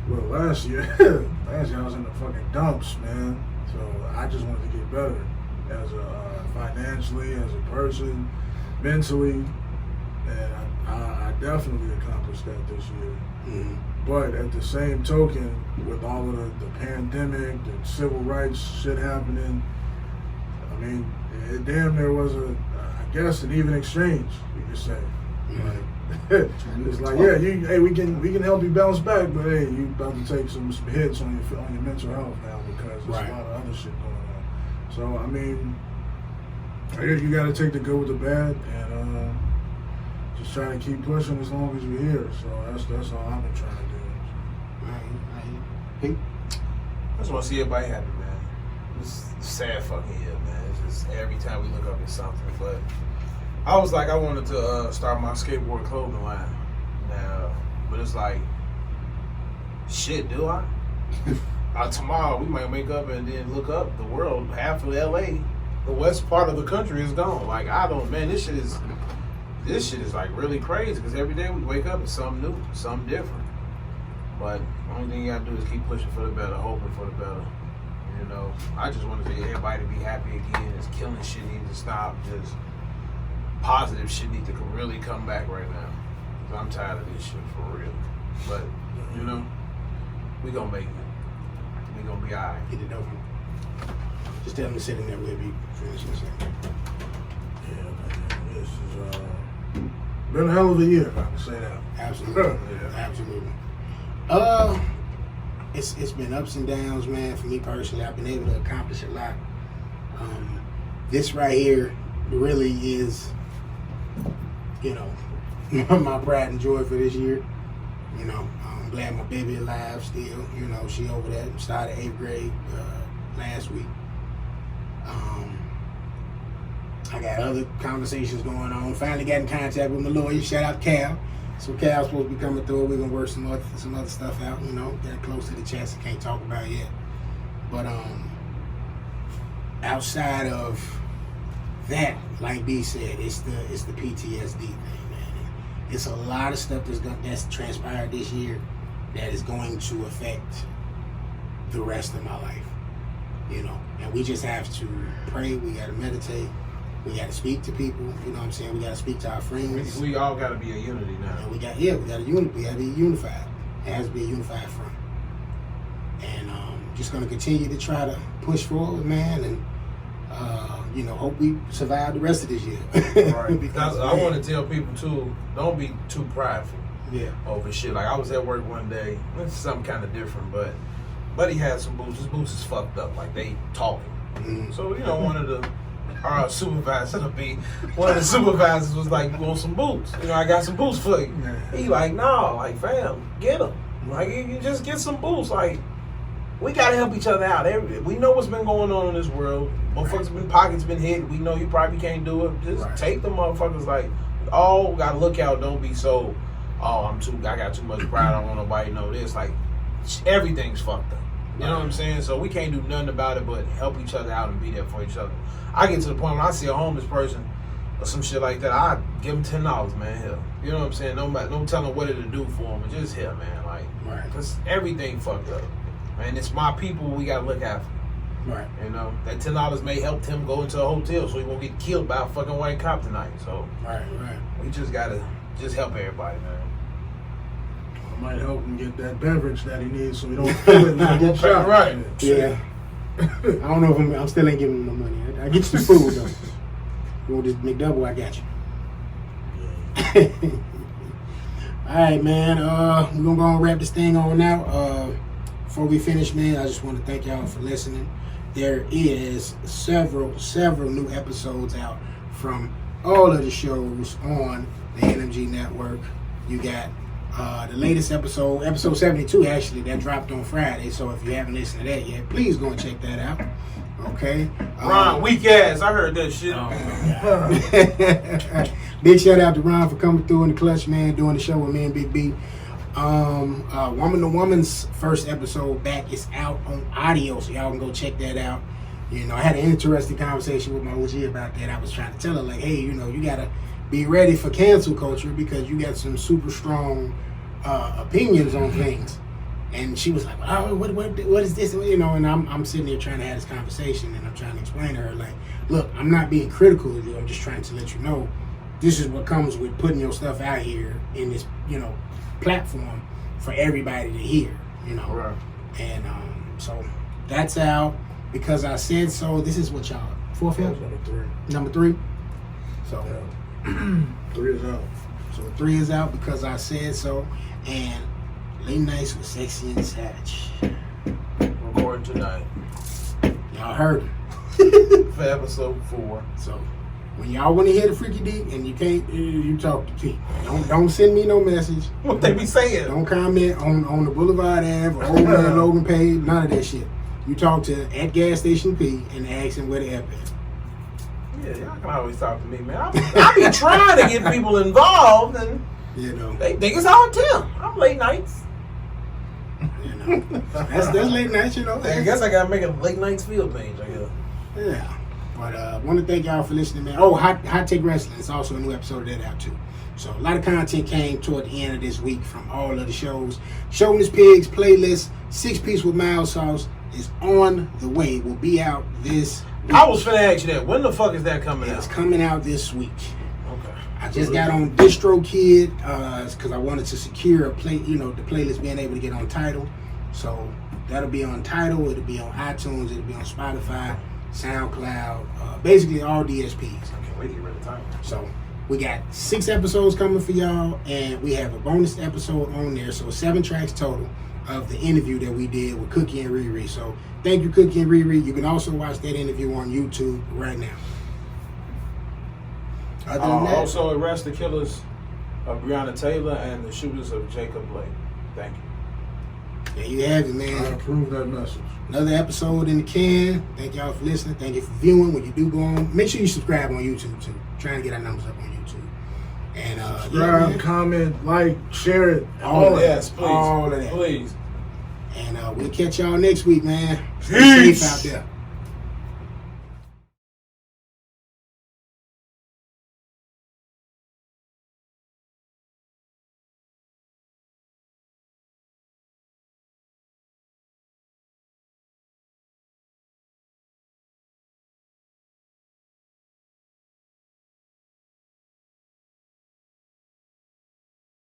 Well, last year I was in the fucking dumps, man. So I just wanted to get better as a financially, as a person, mentally, and I definitely accomplished that this year. Mm-hmm. But at the same token, with all of the pandemic, the civil rights shit happening, I mean, it damn near was I guess an even exchange, you could say. Like, it's like, yeah, we can help you bounce back, but hey, you about to take some hits on your mental health now because there's a lot of other shit going on. So I mean, I guess you got to take the good with the bad and just try to keep pushing as long as you're here. So that's all I've been trying to do. Right. I just want to see everybody happy, man. It's a sad fucking year, man. It's just every time we look up it's something. But I was like, I wanted to start my skateboard clothing line now, but it's like, shit, do I? Tomorrow we might wake up and then look up the world. Half of LA, the west part of the country is gone. Like this shit is like really crazy because every day we wake up it's something new, something different. But the only thing you gotta do is keep pushing for the better, hoping for the better. You know, I just want to see everybody to be happy again. This killing shit needs to stop. Just positive shit need to really come back right now. Cause I'm tired of this shit for real. But you know, we gonna make it. We gonna be alright. Get it over. Just tell them to sit in there with me. Finish this thing. Yeah, man, this is been a hell of a year, if I can say that. Absolutely. Yeah. Absolutely. It's been ups and downs, man. For me personally, I've been able to accomplish a lot. This right here really is, you know, my pride and joy for this year. You know, I'm glad my baby alive still. You know, she over there, started 8th grade last week. I got other conversations going on. Finally got in contact with my lawyer. Shout out Cal. So Cal's supposed to be coming through. We're gonna work some other stuff out. You know, get close to the chest. I can't talk about it yet. But outside of that, like B said, it's the PTSD thing, man. It's a lot of stuff that's transpired this year that is going to affect the rest of my life. You know, and we just have to pray. We gotta meditate. We got to speak to people, you know what I'm saying? We got to speak to our friends. We all got to be a unity now. And we got to unity. We got to be unified. It has to be a unified front. And just going to continue to try to push forward, man, and you know, hope we survive the rest of this year. Right. Because I want to tell people too, don't be too prideful. Yeah. Over shit. Like I was at work one day, it's something kind of different, but Buddy had some boots. His boots is fucked up, like they talking. Mm-hmm. So you know, one of the supervisors was like, "You want some boots? You know, I got some boots for you." He like, "No, like fam, get them. Like you just get some boots. Like we gotta help each other out. We know what's been going on in this world. Motherfuckers been pockets been hit. We know you probably can't do it. Just take the motherfuckers. Like all gotta look out. Don't be so. I got too much pride. I don't want nobody to know this. Like everything's fucked up. You know what I'm saying? So we can't do nothing about it but help each other out and be there for each other. I get to the point when I see a homeless person or some shit like that, I give them $10, man. Hell, you know what I'm saying? No telling what it'll do for them, but just here, man. Like, because everything fucked up, man. It's my people we gotta look after. Right. You know that $10 may help him go into a hotel so he won't get killed by a fucking white cop tonight. So right. We just gotta help everybody, man. Might help him get that beverage that he needs so he don't feel it and get shot. Right. Yeah. I don't know if I'm still ain't giving him no money. I get you some food though. You want this McDouble? I got you. All right, man. We're gonna go and wrap this thing on now. Before we finish, man, I just want to thank y'all for listening. There is several new episodes out from all of the shows on the NMG network. You got the latest episode 72 actually, that dropped on Friday. So if you haven't listened to that yet, please go and check that out. Okay. Ron, weak ass. I heard that shit. Oh my God. Big shout out to Ron for coming through in the clutch, man, doing the show with me and Big B. Woman to Woman's first episode back is out on audio, so y'all can go check that out. You know, I had an interesting conversation with my OG about that. I was trying to tell her, like, hey, you know, you gotta be ready for cancel culture because you got some super strong opinions on things. And she was like, "Oh, what is this?" You know, and I'm sitting there trying to have this conversation, and I'm trying to explain to her, like, look, I'm not being critical of you. I'm just trying to let you know this is what comes with putting your stuff out here in this, you know, platform for everybody to hear. You know, Right. and so that's out because I said so. This is what y'all fourth, That fifth, was number 3. number 3. So. Yeah. 3 is out. So 3 is out because I said so, and Late Nights with Sexy and Savage. Recording tonight Y'all heard him. for episode 4. So when y'all want to hear the Freaky Deep and you can't, you talk to T. Don't send me no message. What they be saying? Don't comment on the Blvdave or Old Man Logan page. None of that shit. You talk to at gas station P and ask him where the app is. Yeah, y'all can always talk to me, man. I be trying to get people involved, and You know. they think it's all Tim. I'm Late Nights. You know. That's Late Nights. You know. I guess I gotta make a Late Nights field page, I guess. Yeah. But want to thank y'all for listening, man. Oh, Hot Take Wrestling. It's also a new episode of that out, too. So a lot of content came toward the end of this week from all of the shows. Showing Pigs playlist, 6-piece with mild sauce is on the way. It will be out this week. I was finna ask you that. When the fuck is that coming It's out? coming out this week. Okay. I just got on DistroKid because I wanted to secure the playlist being able to get on Tidal. So that'll be on Tidal. It'll be on iTunes. It'll be on Spotify, SoundCloud, basically all DSPs. I can't wait to get rid of time. So we got 6 episodes coming for y'all, and we have a bonus episode on there. So 7 tracks total of the interview that we did with Cookie and Riri. So thank you, Cookie and Riri. You can also watch that interview on YouTube right now. Other than that, Also, arrest the killers of Breonna Taylor and the shooters of Jacob Blake. Thank you. there you have it, I man. approve that message. Another episode in the can. Thank y'all for listening. Thank you for viewing. When you do go on, make sure you subscribe on YouTube too. Trying to get our numbers up on YouTube. And Subscribe, comment, like, share it. All of Yes, it. please. All of that. Please. And we'll catch y'all next week, man. Stay Peace. safe out there.